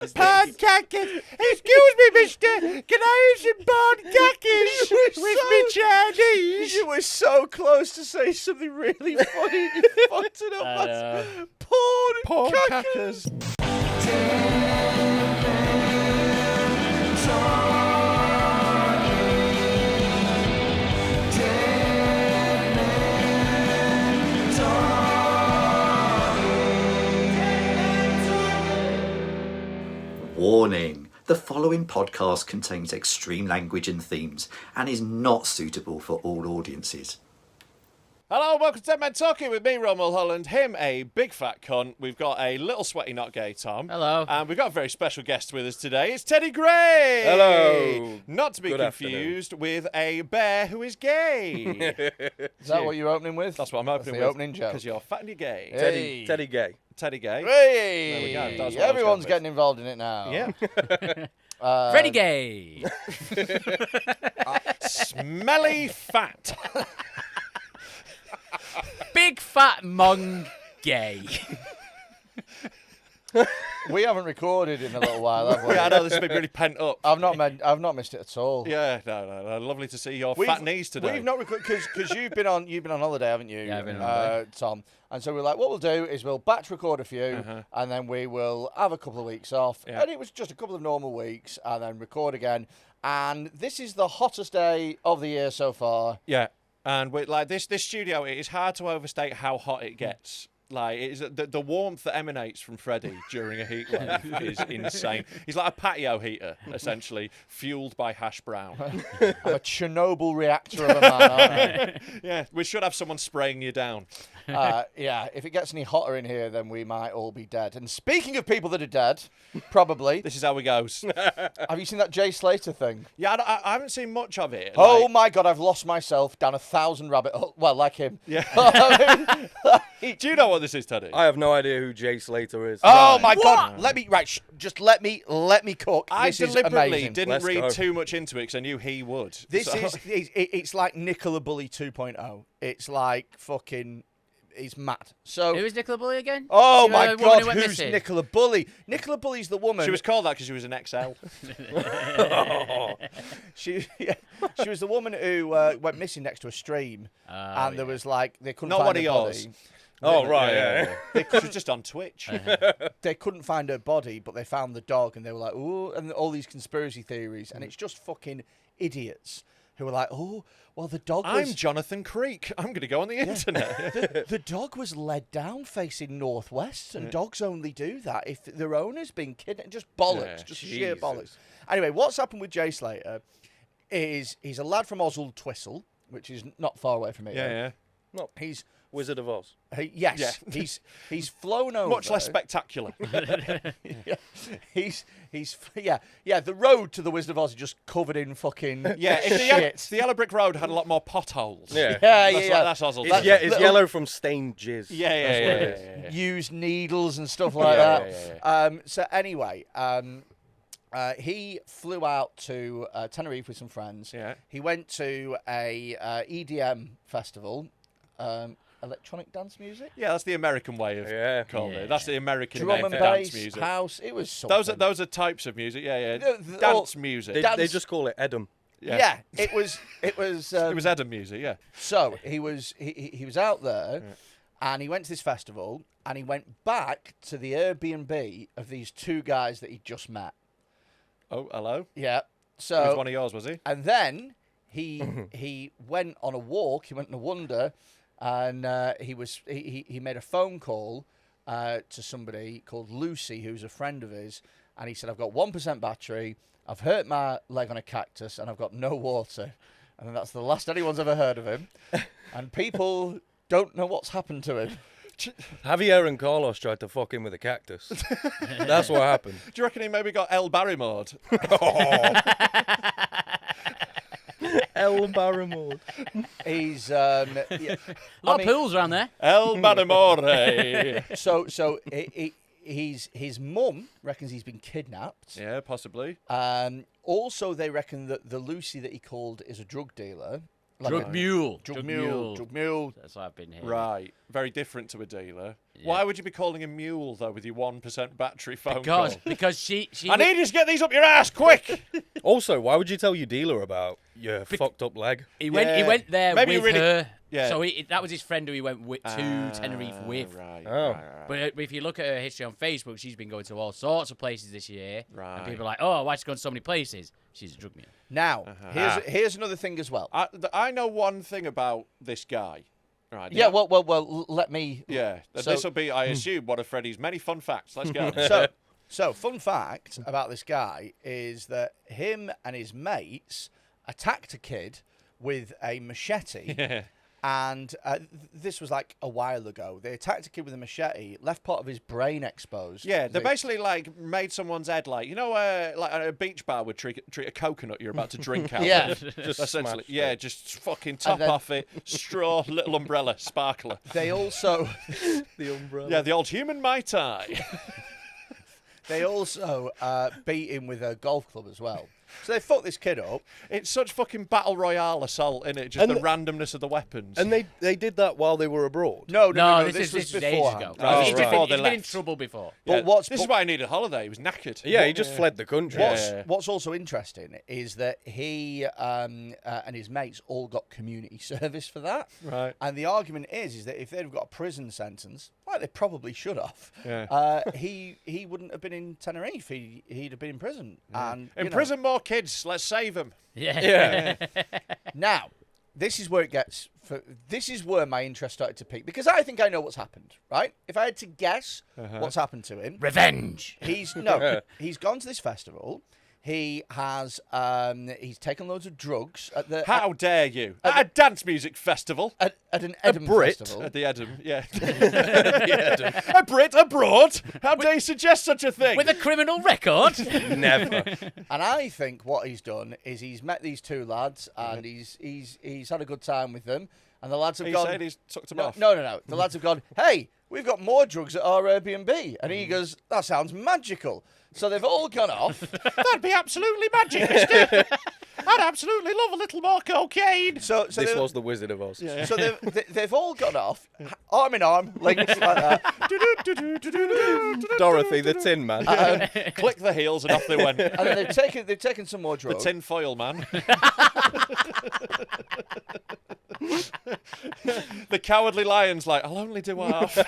Pancakes! Excuse me, mister! Can I have some pancakes with me Chinese? You were so close to say something really funny. You fucked it up. Porn cackers. Warning. The following podcast contains extreme language and themes and is not suitable for all audiences. Hello, welcome to 10 Men Talking with me, Mulholland. Him, a big fat cunt. We've got a little sweaty not gay Tom. Hello. And we've got a very special guest with us today. It's Teddy Gray. Hello. Not to be confused with a bear who is gay. Is that what you're opening with? That's what I'm opening with. The opening joke. Because you're fat and you're gay. Hey. Teddy Gay. Teddy Gay. Hey. There we go. That's what I was Everyone's going getting involved in it now. Yeah. Freddy Gay. Smelly fat. Big fat mong gay. We haven't recorded in a little while, have we? Yeah, I know this has been really pent up. I've not missed it at all. Yeah, no. Lovely to see your fat knees today. We've not recorded because you've been on holiday, haven't you? Yeah, I've been on holiday. Tom. And so we're like, what we'll do is we'll batch record a few, and then we will have a couple of weeks off. Yeah. And it was just a couple of normal weeks, and then record again. And this is the hottest day of the year so far. Yeah, and with like this studio, it is hard to overstate how hot it gets. Like it's the warmth that emanates from Freddy during a heat wave is insane. He's like a patio heater, essentially, fueled by hash brown. I'm a Chernobyl reactor of a man, aren't I? Yeah, we should have someone spraying you down. Yeah, if it gets any hotter in here, then we might all be dead. And speaking of people that are dead, probably. This is how it goes. Have you seen that Jay Slater thing? Yeah, I haven't seen much of it. Oh my God, I've lost myself down 1,000 rabbit holes. Well, like him. Yeah. Do you know what this is, Teddy? I have no idea who Jay Slater is. Oh my God! Let me cook. I This is deliberately amazing. didn't Let's read go. too much into it because I knew he would. It's like Nicola Bully 2.0. It's like fucking. He's mad. So. Who is Nicola Bully again? Oh She my the woman God! who went Who's missing? Nicola Bully? Nicola Bully's the woman. She was called that because she was an XL. She was the woman who went missing next to a stream, and there was like they couldn't Not find one her of body. yours. Oh, right, yeah. She was just on Twitch. They couldn't find her body, but they found the dog, and they were like, "Ooh," and all these conspiracy theories, and it's just fucking idiots who were like, "Oh, well, the dog was." I'm Jonathan Creek. I'm going to go on the internet. The dog was led down facing northwest, and dogs only do that if their owner's been kidnapped. Just bollocks, Yeah, just sheer Jesus. bollocks. Anyway, what's happened with Jay Slater is he's a lad from Oswald Twistle, which is not far away from here. Yeah. No, He's Wizard of Oz. yes, Yeah. he's flown over. Much less spectacular. Yeah, he's the road to the Wizard of Oz is just covered in fucking Yeah, shit. if the Yellow Brick Road had a lot of more potholes. Yeah. That's Oswald. It's, Like it's little- yellow from stained jizz. Yeah. Used needles and stuff like that. So anyway, he flew out to Tenerife with some friends. Yeah. He went to a EDM festival, electronic dance music, Yeah, that's the American way of calling it. That's the American drum name and for dance bass, music. house. It was something. Those are types of music. Yeah. The- Dance all- music. They Dance- just call it Edam. Yeah, it was. It was Adam music. Yeah. So he was out there, and he went to this festival, and he went back to the Airbnb of these two guys that he just met. Oh, hello. Yeah. He So was one of yours, was he? and then he went on a walk. He went in a wander, and he made a phone call to somebody called Lucy, who's a friend of his, and he said, "I've got 1% battery. I've hurt my leg on a cactus, and I've got no water." And then that's the last anyone's ever heard of him, and people don't know what's happened to him. Javier and Carlos tried to fuck him with a cactus. That's what happened. Do you reckon he maybe got El Barrymore? El Barrymore. He's A lot of pools around there. El Barrymore. so his mum reckons he's been kidnapped. Yeah, possibly. Also, they reckon that the Lucy that he called is a drug dealer. Drug mule. Drug mule. That's what I've been hearing. Right. Very different to a dealer. Yeah. Why would you be calling a mule, though, with your 1% battery phone call? Because she I need you to get these up your ass, quick! Also, why would you tell your dealer about your fucked up leg? He went there Maybe with really- her. Yeah. So that was his friend who he went to Tenerife with. Right, Oh. But if you look at her history on Facebook, she's been going to all sorts of places this year. Right. And people are like, oh, why she's gone to so many places? She's a drug mule. Now, here's another thing as well. I know one thing about this guy. Right. Yeah, well, let me. Yeah. So- This will be, I assume, one of Freddie's many fun facts. Let's go. So, fun fact about this guy is that him and his mates attacked a kid with a machete. Yeah. And this was like a while ago. They attacked a kid with a machete, left part of his brain exposed. Yeah, they basically like made someone's head like like a beach bar would treat a coconut you're about to drink out. Yeah. of. Just essentially. smashed Yeah, it. just fucking top then- off it, straw, little umbrella, sparkler. They also, The umbrella. Yeah, the old human Mai Tai. they also beat him with a golf club as well. So they fucked this kid up. It's such fucking battle royale assault, isn't it? Just And the randomness of the weapons. And they did that while they were abroad. No, this was is ages beforehand. ago. Oh, He's right. been, Before they he's been in left. trouble before. But what's this is but why I needed a holiday. He was knackered. Yeah, he just fled the country. What's also interesting is that he and his mates all got community service for that. Right. And the argument is that if they'd have got a prison sentence, like they probably should have, Yeah. he wouldn't have been in Tenerife. He'd have been in prison. And you know. Imprison more kids. Let's save them. Yeah. Yeah. Now, this is where it gets. This is where my interest started to peak because I think I know what's happened. Right? If I had to guess what's happened to him, Revenge. he's gone to this festival. He has he's taken loads of drugs at the How dare you? At a dance music festival. at an Edinburgh Brit. festival. At the Edinburgh, yeah. A Brit abroad? How dare you suggest such a thing? With a criminal record. Never. And I think what he's done is he's met these two lads and he's had a good time with them. And the lads have He gone. said he's tucked them no, off. no. The lads have gone. Hey, we've got more drugs at our Airbnb. And he goes, that sounds magical. So they've all gone off. That'd be absolutely magic, mister. I'd absolutely love a little more cocaine. So This they've- was the Wizard of Oz. So they've all gone off, arm in arm, legs like that. Dorothy, the Tin Man. Click the heels and off they went. And then they've taken some more The drugs. tin foil man. The cowardly lion's like, I'll only do half.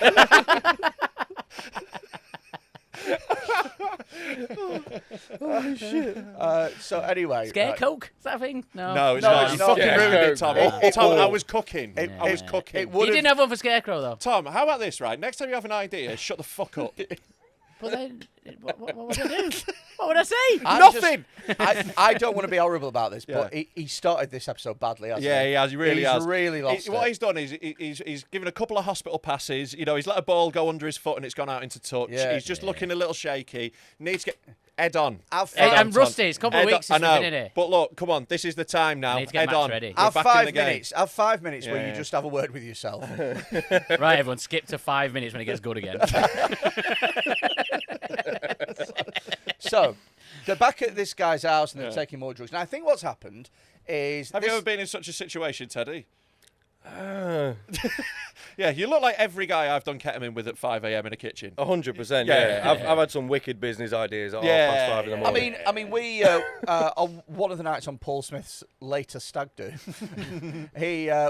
So anyway, Scare right. coke? Is that a thing? No. No, it's No, not. it's You not. fucking Yeah. ruined it, Tom. It- Tom, I it- was cooking. I was cooking. It You would didn't have one for Scarecrow, though. Tom, how about this, right? Next time you have an idea, shut the fuck up. But then, what would I do? What would I say? Nothing! I don't want to be horrible about this, Yeah. but he started this episode badly, hasn't Yeah, he? he has. He really has. He's really lost What it. he's done is he's given a couple of hospital passes. You know, he's let a ball go under his foot and it's gone out into touch. Yeah. He's just looking a little shaky. Needs to get head on. Hey, Head I'm on, Tom. rusty. It's a couple of Head weeks on. since I we've know. been in here. But look, come on. This is the time now. I need to get Head match on. ready. We're Have back in 5 the game. minutes. Have 5 minutes where Yeah. you just have a word with yourself. Right, everyone, skip to 5 minutes when it gets good again. So they're back at this guy's house and they're taking more drugs. Now I think what's happened is Have this- you ever been in such a situation, Teddy? Ah, Yeah, you look like every guy I've done ketamine with at 5 a.m. in a kitchen. 100%. Yeah. Yeah. I've had some wicked business ideas at Yeah. 5:30 in the morning. I mean, we on one of the nights on Paul Smith's later stag do,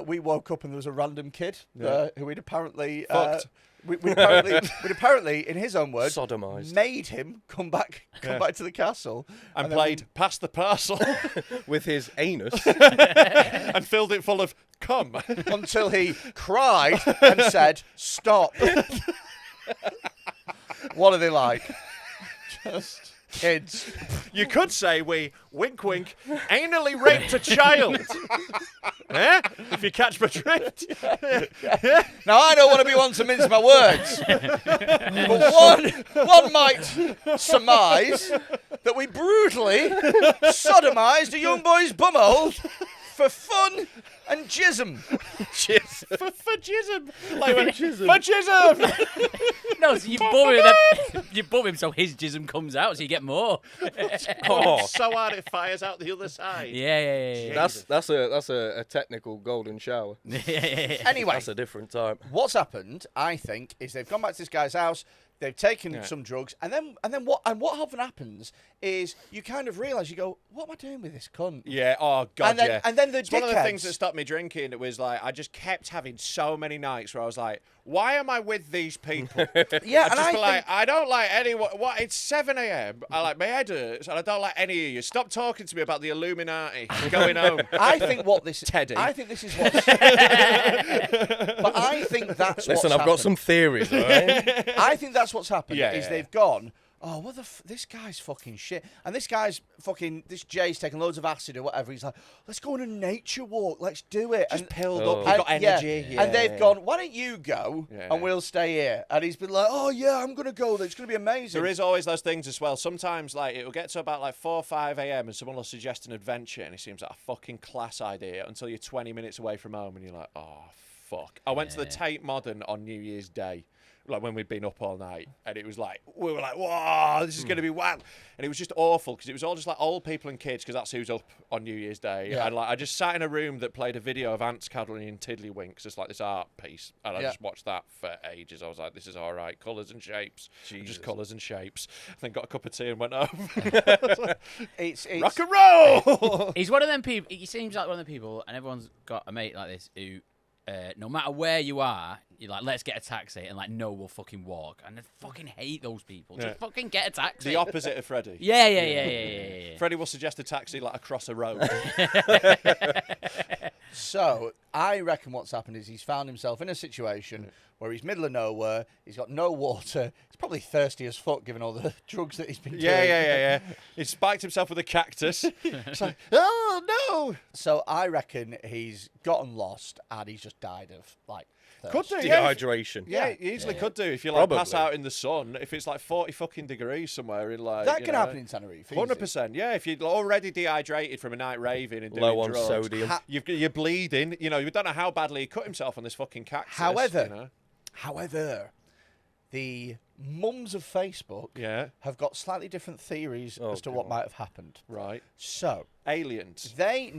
we woke up and there was a random kid who we'd apparently Fucked. we'd apparently, in his own words, Sodomised. made him come back to the castle And then played Pass the Parcel With his anus. and filled it full of cum. until he cried and said, "Stop." What are they like? Just kids. You could say we, wink wink, anally raped a child. Eh? If you catch my drift. Now I don't want to be one to mince my words, but one might surmise that we brutally sodomised a young boy's bumhole for fun and jism. For jism. Like when, for jism. No, so you bum him, you bum him so his jism comes out, so you get more. Oh, so hard it fires out the other side. Yeah. That's a technical golden shower. Anyway, That's a different type. what's happened, I think, is they've gone back to this guy's house. They've taken some drugs, and then what often happens is you kind of realise, you go, what am I doing with this cunt? Yeah, oh God, And then, yeah. and then the It's one of the things dickheads- that stopped me drinking. It was like, I just kept having so many nights where I was like, why am I with these people? Yeah, I'd and just I be like, think, I don't like anyone. What? It's 7 a.m. I like, my head hurts, and I don't like any of you. Stop talking to me about the Illuminati. I'm going home. I think what this Teddy. I think this is what. But I think that's Listen, what's I've got some theories, all right? I think that's what's happened. Yeah, is yeah, they've gone. Oh, what this guy's fucking shit. And this Jay's taking loads of acid or whatever. He's like, let's go on a nature walk. Let's do it. Just and, pilled Oh. up. You've got energy. Yeah. And they've gone, why don't you go Yeah. and we'll stay here? And he's been like, oh, yeah, I'm going to go. It's going to be amazing. There is always those things as well. Sometimes, like, it'll get to about like 4 or 5 a.m. and someone will suggest an adventure, and it seems like a fucking class idea until you're 20 minutes away from home, and you're like, oh fuck. I went to the Tate Modern on New Year's Day, like when we'd been up all night, and it was like, we were like, whoa, this is going to be wild. And it was just awful because it was all just like old people and kids, because that's who's up on New Year's Day. Yeah. And like, I just sat in a room that played a video of ants cuddling in tiddlywinks, just like this art piece, and I just watched that for ages. I was like, this is all right, colours and shapes, just colours and shapes. Then got a cup of tea and went home. It's Rock and roll. He's one of them people. He seems like one of the people, and everyone's got a mate like this who, no matter where you are, you're like, let's get a taxi, and like, no, we'll fucking walk. And I fucking hate those people. Just fucking get a taxi. The opposite of Freddy. Yeah. Freddie will suggest a taxi like across a road. So I reckon what's happened is he's found himself in a situation where he's middle of nowhere. He's got no water. He's probably thirsty as fuck, given all the drugs that he's been doing. Yeah. He spiked himself with a cactus. It's like, oh no! So I reckon he's gotten lost and he's just died of like Could thirst. do, yeah. Dehydration. Yeah, you easily could do if you like pass Probably. out in the sun. If it's like 40 fucking degrees somewhere in like That can happen in Tenerife. easy. 100%. Yeah, if you're already dehydrated from a night raving and doing Low on drugs, sodium. you're bleeding. You know, you don't know how badly he cut himself on this fucking cactus. However, you know? the mums of Facebook Yeah, have got slightly different theories Oh, as to what God. might have happened. right. So Aliens. they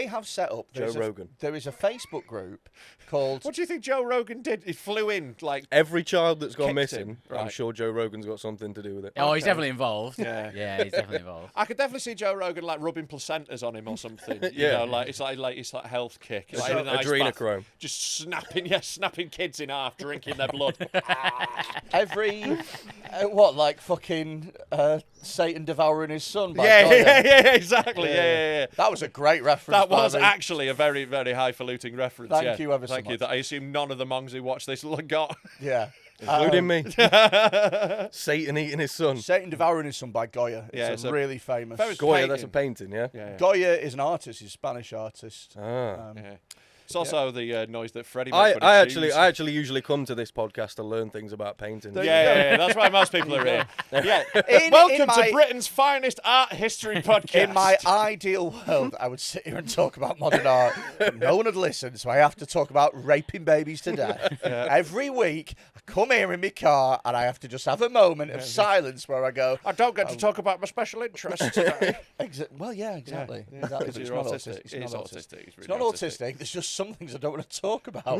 have set up Joe Rogan. There is a Facebook group called What do you think Joe Rogan did? He flew in like. Every child that's gone Kicked missing, him, I'm right. sure Joe Rogan's got something to do with it. Oh, he's definitely involved. Yeah. Yeah, he's definitely involved. I could definitely see Joe Rogan like rubbing placentas on him or something. You Yeah. know, like it's like health kick. It's like in an ice Adrenochrome. bath, just snapping kids in half, drinking their blood. every like fucking Satan devouring his son. By yeah, Goya. yeah, exactly. Yeah. That was a great reference. That was by me. actually a very, very highfalutin reference. Thank yeah. you ever so Thank you. much. That I assume none of the monks who watch this got. Yeah. Including me. Satan eating his son. Satan devouring his son by Goya. Yeah, it's it's a really famous. very- Goya, that's a painting. painting, yeah? Yeah. Goya is an artist. He's a Spanish artist. Ah. Yeah. It's also the noise that Freddie makes I when he actually chews. usually come to this podcast to learn things about painting. Yeah. That's why most people are here. Yeah. In Welcome my- to Britain's finest art history podcast. In my ideal world, I would sit here and talk about modern art, but no one would listen, so I have to talk about raping babies to death. Every week, I come here in my car and I have to just have a moment of silence where I go, I don't get to talk about my special interests today. well, yeah, exactly. Yeah. Exactly. Because It's you're not autistic. autistic. It's It not is autistic. autistic. It's It's really not autistic. There's just some things I don't want to talk about.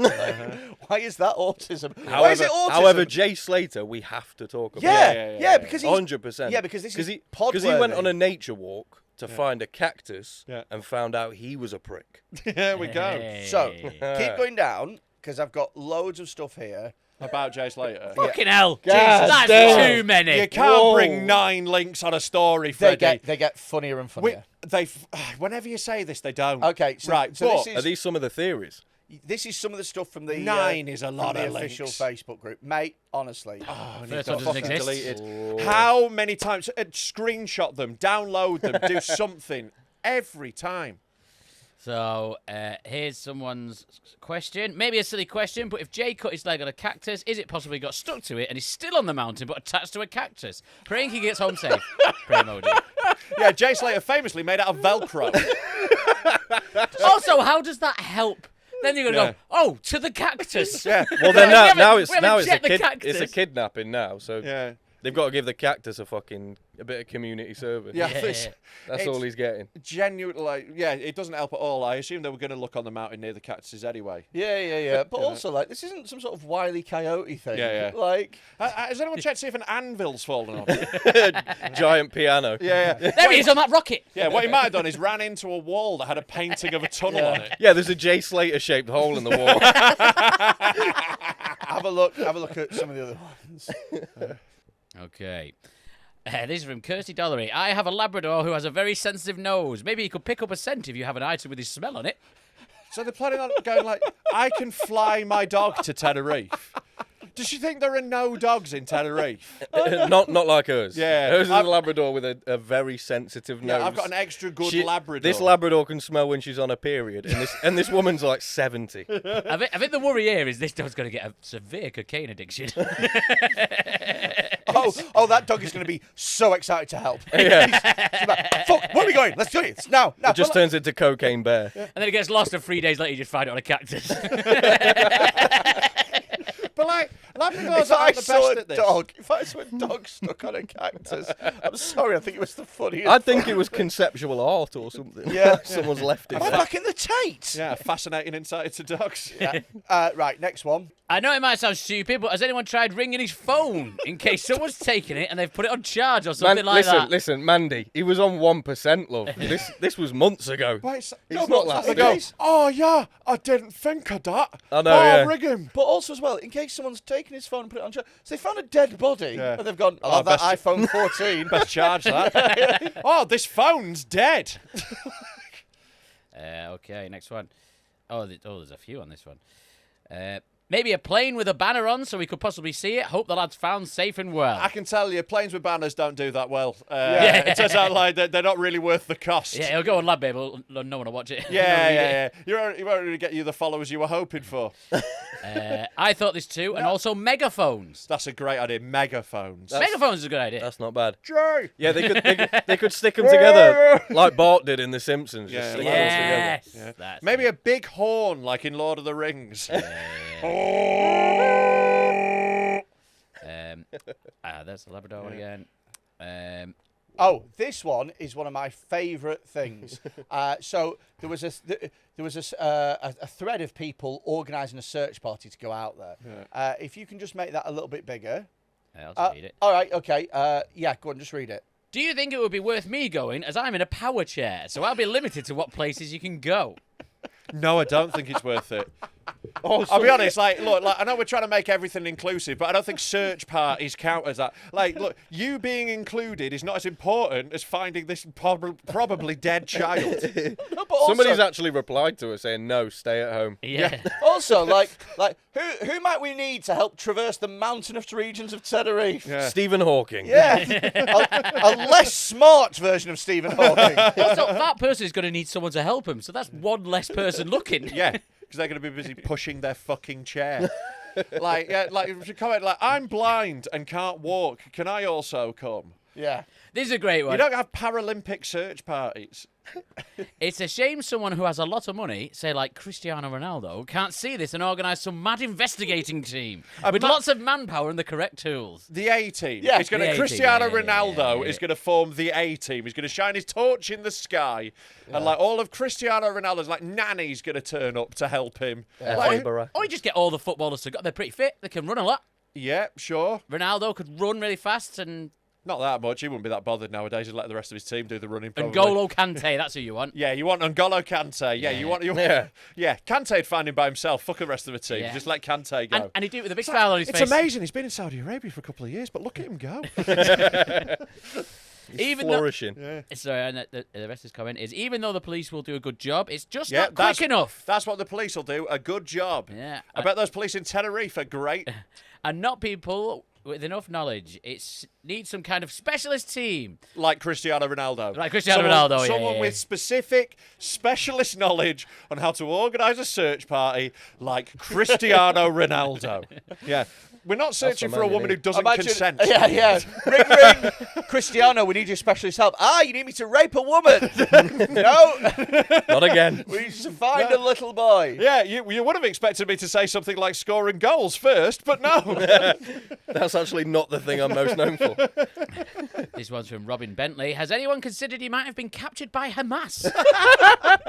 Why is that autism? Why is it autism? However, Jay Slater, we have to talk about. yeah, because he's 100%. Yeah, because this is Because he went podworthy. on a nature walk to find a cactus Yeah. and found out he was a prick. There we go. So keep going down because I've got loads of stuff here. About Jay Slater. Fucking hell. God That's damn. too many. You can't Whoa. bring 9 links on a story, They Freddie. get funnier and funnier. Whenever you say this, they don't. Okay, so, right, so but this Are is these some of the theories? some of the stuff from the 9 is a from lot the of official links. Facebook group, mate. Honestly, First one doesn't exist. Deleted. How many times? Screenshot them, download them, do something every time. So here's someone's question. Maybe a silly question, but if Jay cut his leg on a cactus, is it possible he got stuck to it and he's still on the mountain but attached to a cactus? Praying he gets home safe. Pray emoji. Yeah, Jay Slater famously made out of Velcro. also, how does that help? Then you're gonna go, oh, to the cactus. Yeah. Well, then now it's checked a the cactus. it's a kidnapping now. So Yeah. they've got to give the cactus a bit of community service. Yeah. That's all he's getting. Genuinely, like, yeah, it doesn't help at all. I assume they were going to look on the mountain near the cactuses anyway. Yeah. But also, like, this isn't some sort of Wile E. Coyote thing. Yeah. Like, Has anyone checked to see if an anvil's fallen off? Giant piano. Yeah. There he is on that rocket. Yeah, what he might have done is ran into a wall that had a painting of a tunnel on it. Yeah, there's a Jay Slater shaped hole in the wall. have a look at some of the other ones. Okay. This is from Kirsty Dollery. I have a Labrador who has a very sensitive nose. Maybe he could pick up a scent if you have an item with his smell on it. So they're planning on going like, I can fly my dog to Tenerife. Does she think there are no dogs in Tenerife? not like hers. Yeah. Hers is a Labrador with a very sensitive nose. Yeah, I've got an extra good Labrador. This Labrador can smell when she's on a period, and this woman's like 70. I think the worry here is this dog's going to get a severe cocaine addiction. Oh, that dog is going to be so excited to help. Yeah. He's like, fuck, where are we going? Let's do it. It's now. It just turns into Cocaine Bear. And then it gets lost, and 3 days later you just find it on a cactus. But like, Labradors aren't the best at this. If I saw a dog stuck on a cactus, I'm sorry, I think it was the funniest. I think it was conceptual art or something. Yeah. Someone's left it. Am I back in the Tate? Yeah, fascinating insight to dogs. Yeah. Right, next one. I know it might sound stupid, but has anyone tried ringing his phone in case someone's taken it and they've put it on charge or something that? Listen, Mandy, he was on 1%, love. This was months ago. Wait, It's not last they go, oh yeah, I didn't think of that. I know, yeah. Ring him. But also as well, in case someone's taken his phone and put it on charge, so they found a dead body and they've gone, I'll have that iPhone 14. Best charge that. Oh, this phone's dead. Okay, next one. There's a few on this one. Maybe a plane with a banner on so we could possibly see it. Hope the lad's found safe and well. I can tell you, planes with banners don't do that well. It turns out like they're not really worth the cost. Yeah, it'll go on Lab Babe, but no one will watch it. Yeah. You won't really get you the followers you were hoping for. I thought this too, and also megaphones. That's a great idea. Megaphones. Megaphones is a good idea. That's not bad. Jay. Yeah, they could stick them together like Bart did in The Simpsons. Yeah. Just stick Yes. them together. That's Maybe it. a big horn like in Lord of the Rings. That's the Labrador one again. Oh, this one is one of my favourite things. So there was a thread of people organising a search party to go out there. Yeah. If you can just make that a little bit bigger. I'll just read it. All right, okay. Yeah, go on, just read it. Do you think it would be worth me going, as I'm in a power chair, so I'll be limited to what places you can go? No, I don't think it's worth it. I'll be honest, look, I know we're trying to make everything inclusive, but I don't think search parties count as that. Like, look, you being included is not as important as finding this probably dead child. No, but also, Somebody's actually replied to us saying, no, stay at home. Yeah. also, like who might we need to help traverse the mountainous regions of Tenerife? Yeah. Stephen Hawking. Yeah, a less smart version of Stephen Hawking. Also, that person is going to need someone to help him, so that's one less person looking. Yeah, because they're going to be busy pushing their fucking chair. If you comment like, I'm blind and can't walk, can I also come? Yeah. This is a great one. You don't have Paralympic search parties. It's a shame someone who has a lot of money, say like Cristiano Ronaldo, can't see this and organise some mad investigating team with lots of manpower and the correct tools. The A-team. Yeah, It's going the to A-team, Cristiano yeah, Ronaldo yeah. is going to form the A-team. He's going to shine his torch in the sky, and like all of Cristiano Ronaldo's like nanny's going to turn up to help him. Edinburgh. Or you just get all the footballers to go. They're pretty fit. They can run a lot. Yeah, sure. Ronaldo could run really fast and Not that much. He wouldn't be that bothered nowadays. He'd let the rest of his team do the running. Probably. N'Golo Kante, that's who you want. Yeah, you want N'Golo Kante. Yeah, you want. Yeah, Kante'd find him by himself. Fuck the rest of the team. Yeah. Just let Kante go. And he'd do it with a big smile on his face. It's amazing. He's been in Saudi Arabia for a couple of years, but look at him go. Even flourishing. Sorry, and the rest of his comment is, even though the police will do a good job, it's just Yeah, not quick enough. That's what the police will do. A good job. Yeah. I bet those police in Tenerife are great. And not people with enough knowledge. It needs some kind of specialist team. Like Cristiano Ronaldo. Like Cristiano Ronaldo, yeah, Someone yeah. with specific specialist knowledge on how to organise a search party like Cristiano Ronaldo. Yeah. We're not searching the for a man you woman who need. doesn't consent. Yeah. Ring. Cristiano, we need your specialist help. You need me to rape a woman. No. Not again. We need to find a little boy. Yeah, you would have expected me to say something like scoring goals first, but no. That's actually not the thing I'm most known for. This one's from Robin Bentley. Has anyone considered he might have been captured by Hamas?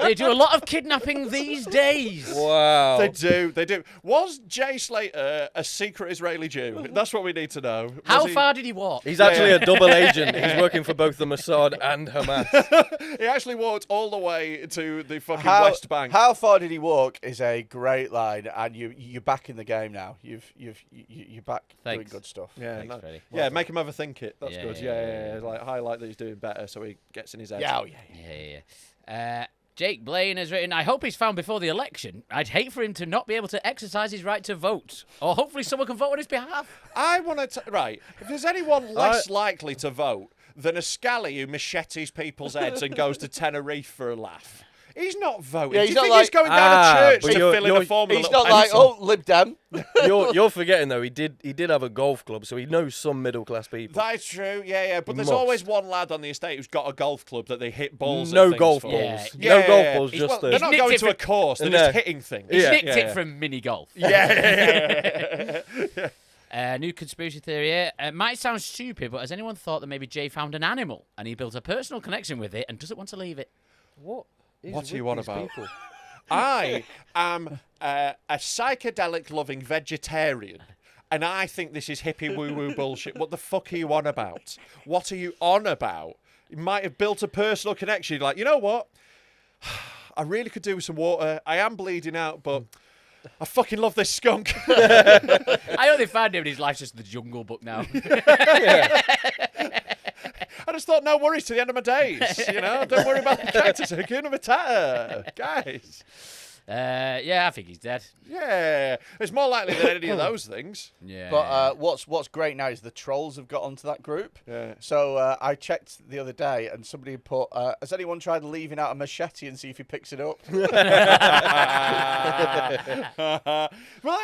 They do a lot of kidnapping these days. Wow. They do. Was Jay Slater a secret Israeli Jew? That's what we need to know. How far did he walk? He's actually a double agent. He's working for both the Mossad and Hamas. He actually walked all the way to the fucking West Bank. How far did he walk is a great line, and you're back in the game now. You're back doing Thanks. good stuff. Yeah, Thanks, Freddie. yeah, make him overthink it. That's Yeah, good. yeah. Yeah. Like highlight that he's doing better, so he gets in his head. Yeah. Jake Blaine has written, I hope he's found before the election. I'd hate for him to not be able to exercise his right to vote. Or hopefully someone can vote on his behalf. I want to. Right, if there's anyone less likely to vote than a scally who machetes people's heads and goes to Tenerife for a laugh. He's not voting. Yeah, Do he's you not think like- he's going down a church but to fill in a form with a He's little not like, pencil? Lib Dem. You're forgetting though. He did have a golf club, so he knows some middle class people. That is true, yeah. But there's Must. always one lad on the estate who's got a golf club that they hit balls at No things golf for. balls. Yeah. No golf balls. He's- Just they're the. not nicked going it to a from- course, they're No. just hitting things. He Yeah. nicked Yeah. it from mini golf. New conspiracy theory here. Might sound stupid, but has anyone thought that maybe Jay found an animal and he built a personal connection with it and doesn't want to leave it? What? What are you on about? I am a psychedelic-loving vegetarian, and I think this is hippie woo-woo bullshit. What the fuck are you on about? What are you on about? You might have built a personal connection. Like, you know what? I really could do with some water. I am bleeding out, but I fucking love this skunk. I only found him in his life's just the Jungle Book now. I just thought, no worries to the end of my days. You know, don't worry about the cactus. Hakuna Matata, guys. I think he's dead. Yeah, it's more likely than any of those things. Yeah. But what's great now is the trolls have got onto that group. Yeah. So I checked the other day, and somebody had put, has anyone tried leaving out a machete and see if he picks it up? Well,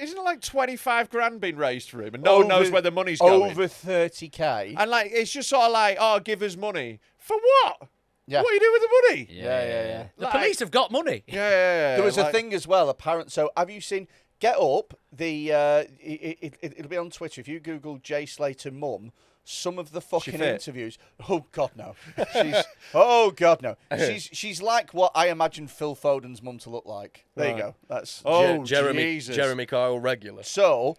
isn't it like 25 grand been raised for him, and no one knows where the money's going? Over 30k. And like, it's just sort of like, oh, give us money for what? Yeah. What are you doing with the money? Yeah. The Like- police have got money. Yeah. There was a like- thing as well, apparent. So have you seen Get Up? The it'll be on Twitter if you Google Jay Slater mum. Some of the fucking fit? interviews. Oh God, no. Oh God, no. She's like what I imagine Phil Foden's mum to look like. There you go. That's Jesus. Jeremy Kyle regular. So.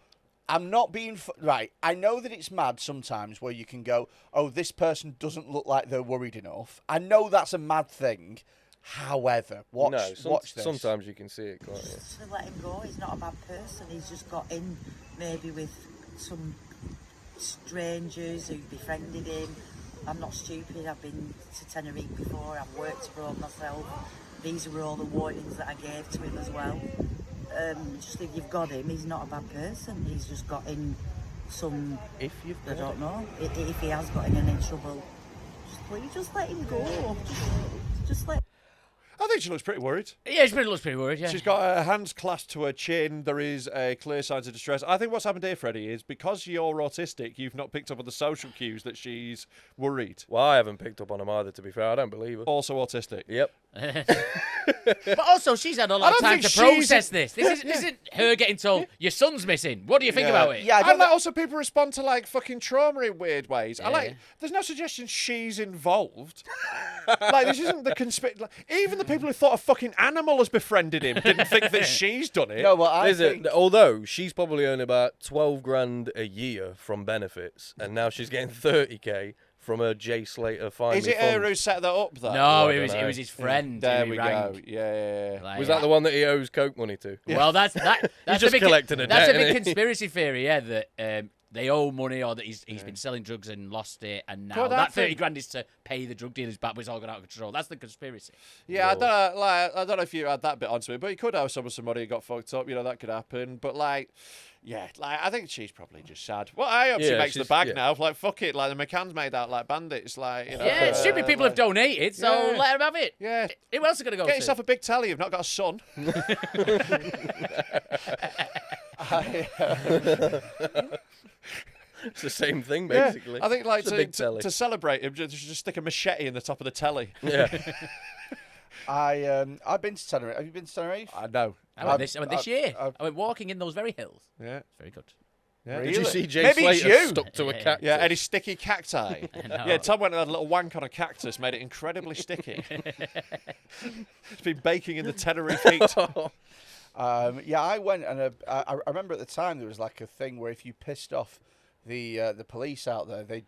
I'm not being right. I know that it's mad sometimes where you can go, oh, this person doesn't look like they're worried enough. I know that's a mad thing. However, watch this. Sometimes you can see it quite. Yeah. To let him go, he's not a bad person. He's just got in maybe with some strangers who befriended him. I'm not stupid. I've been to Tenerife before. I've worked abroad myself. These were all the warnings that I gave to him as well. Just if you've got him, he's not a bad person. He's just got in some. If you've I got don't know. If he has got in any trouble, just let him go. Just let. I think she looks pretty worried. Yeah, she looks pretty worried, yeah. She's got her hands clasped to her chin. There is a clear signs of distress. I think what's happened here, Freddie, is because you're autistic, you've not picked up on the social cues that she's worried. Well, I haven't picked up on him either, to be fair. I don't believe her. Also autistic. Yep. But also, she's had a lot of don't time to think she's- process this. This isn't her getting told, your son's missing. What do you think about it? Yeah, I And don't like, also people respond to like fucking trauma in weird ways. I Yeah. like. There's no suggestion she's involved. Like this isn't the conspiracy. Like, even the people who thought a fucking animal has befriended him didn't think that she's done it. No, but I Is think it? Although she's probably earning about 12 grand a year from benefits, and now she's getting 30k from her Jay Slater Find Is Me it her Fund. who set that up though? No, I it don't was know. his friend. There who we he rang. go. Yeah. Like, Was that the one that he owes coke money to? Well, that's the just big, collected a That's debt, a big innit? conspiracy theory, yeah, that they owe money or that he's been selling drugs and lost it, and now Could that that 30 thing- grand is to pay the drug dealers back, but it's all gone out of control. That's the conspiracy. Yeah, I don't know if you add that bit onto it, but you could have someone somebody who got fucked up. You know that could happen. But like, yeah, like I think she's probably just sad. Well, I hope she Yeah, makes the she's- bag yeah. now. Like fuck it, like the McCann's made out like bandits. Like you know. Yeah, stupid people have donated, so yeah. let them have it. Yeah. Who else are going to go Get to? yourself a big telly. You've not got a son. It's the same thing, basically. I think like It's a big telly. to celebrate him, just stick a machete in the top of the telly. Yeah. I've been to Tenerife. Have you been to Tenerife? I know. I went this year. I've- I went walking in those very hills. Yeah. It's very good. Yeah. Really? Did you see Jay Maybe it's Slater you. stuck to a cactus? Yeah, and his sticky cacti. know. Yeah, Tom went and had a little wank on a cactus, made it incredibly sticky. It's been baking in the Tenerife heat. Yeah, I went and I remember at the time there was like a thing where if you pissed off the police out there, they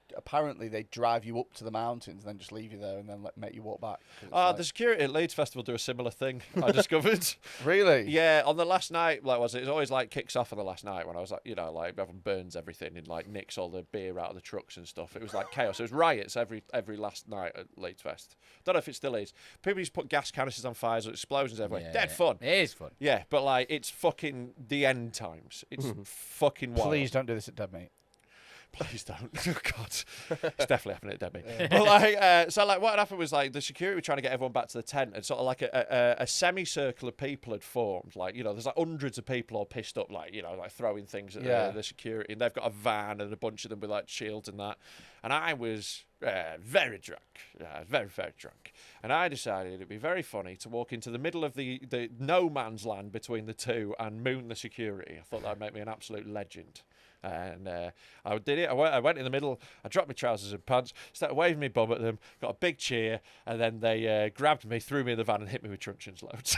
drive you up to the mountains and then just leave you there and then make you walk back. The security at Leeds Festival do a similar thing, I discovered. Really? Yeah, on the last night, it's always like kicks off on the last night when I was like, like everyone burns everything and like nicks all the beer out of the trucks and stuff. It was like chaos. It was riots every last night at Leeds Fest. Don't know if it still is. People used to put gas canisters on fires, explosions everywhere. Dead fun. It is fun. Yeah, but like it's fucking the end times. It's fucking wild. Please don't do this at Dead Meat. Please don't. Oh, God. It's definitely happening at Debbie. Yeah. But like, so like what happened was like the security were trying to get everyone back to the tent and sort of like a semicircle of people had formed. Like, there's like hundreds of people all pissed up, like, like throwing things at the security. And they've got a van and a bunch of them with like shields and that. And I was very drunk. Very, very drunk. And I decided it'd be very funny to walk into the middle of the no man's land between the two and moon the security. I thought that'd make me an absolute legend. And I did it. I went in the middle. I dropped my trousers and pants, started waving my bum at them, got a big cheer, and then they grabbed me, threw me in the van, and hit me with truncheons loads.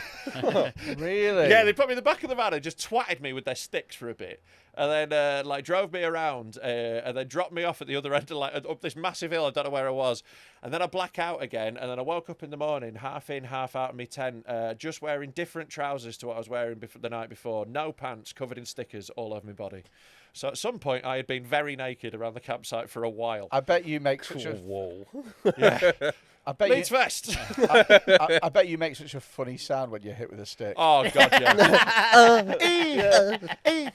Really? Yeah, they put me in the back of the van and just twatted me with their sticks for a bit, and then like drove me around, and then dropped me off at the other end, like up this massive hill. I don't know where I was, and then I black out again, and then I woke up in the morning, half in, half out of my tent, just wearing different trousers to what I was wearing the night before. No pants, covered in stickers all over my body. So at some point, I had been very naked around the campsite for a while. I bet you make such a Whoa. Yeah. I bet Leeds you, Fest. I bet you make such a funny sound when you're hit with a stick. Oh, God, yeah.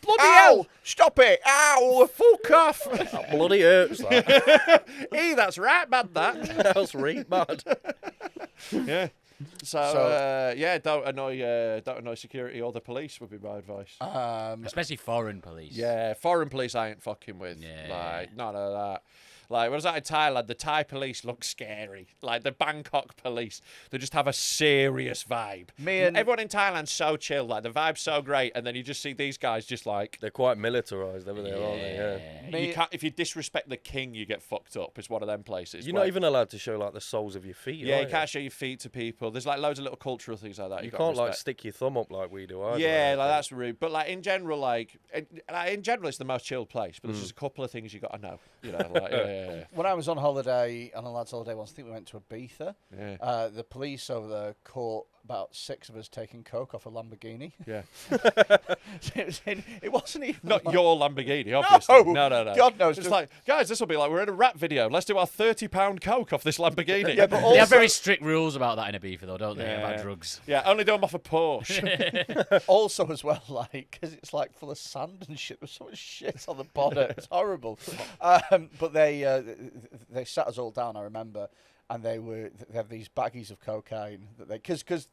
Bloody hell! Stop it! Ow! Fuck off. That bloody hurts, that. That's right, bad, that. That's really bad. Yeah. So yeah, don't annoy security or the police would be my advice. Especially foreign police. Yeah, foreign police I ain't fucking with. Yeah. Like, none of that. Like, when I was out in Thailand, the Thai police look scary. Like, the Bangkok police, they just have a serious vibe. Everyone in Thailand's so chill. Like, the vibe's so great. And then you just see these guys just like... They're quite militarised over there, aren't they? Yeah. You can't, if you disrespect the king, you get fucked up. It's one of them places. You're not even allowed to show, like, the soles of your feet, Yeah, are you can't show your feet to people. There's, like, loads of little cultural things like that. You You've can't, got to like, respect. stick your thumb up like we do, either. Yeah, like, that's rude. But, like, in general, it's the most chilled place. But there's just a couple of things you got to know. Like, When I was on holiday, on a lad's holiday once, I think we went to Ibiza. Yeah. The police over there caught about 6 of us taking coke off a Lamborghini. Yeah. It wasn't even Not like, your Lamborghini, obviously. No. No. God knows. It's like, guys, this will be like we're in a rap video. Let's do our £30 coke off this Lamborghini. Yeah, but They have also, very strict rules about that in Ibiza, though, don't they? Yeah. About drugs. Yeah, only do them off a Porsche. also as well, like, because it's like full of sand and shit. There's so much shit on the bonnet. It's horrible. But they sat us all down, I remember, and they have these baggies of cocaine that because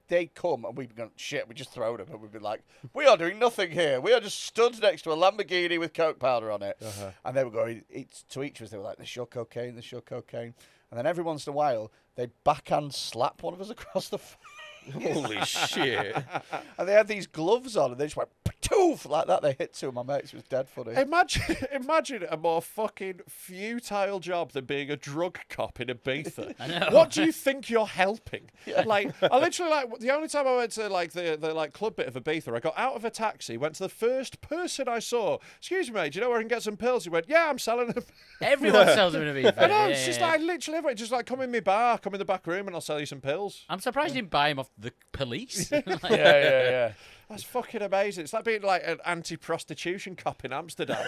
they come and we've been going, shit, we just throw them, and we've been like, we are doing nothing here. We are just stood next to a Lamborghini with coke powder on it. And they were going, to each of us, they were like, this your cocaine, this your cocaine. And then every once in a while, they'd backhand slap one of us across the face. Holy shit. And they had these gloves on, and they just went patoof like that. They hit 2 of my mates. It was dead funny. Imagine a more fucking futile job than being a drug cop in Ibiza. I know. What do you think you're helping? Like, I literally, like, the only time I went to, like, the like, club bit of Ibiza, I got out of a taxi, went to the first person I saw. Excuse me, mate, do you know where I can get some pills? He went, yeah, I'm selling them. Everyone sells them in Ibiza. I know, it's just like, literally everyone, just like, come in my bar, come in the back room, and I'll sell you some pills. I'm surprised you didn't buy him off the police. Yeah. That's fucking amazing. It's like being like an anti-prostitution cop in Amsterdam.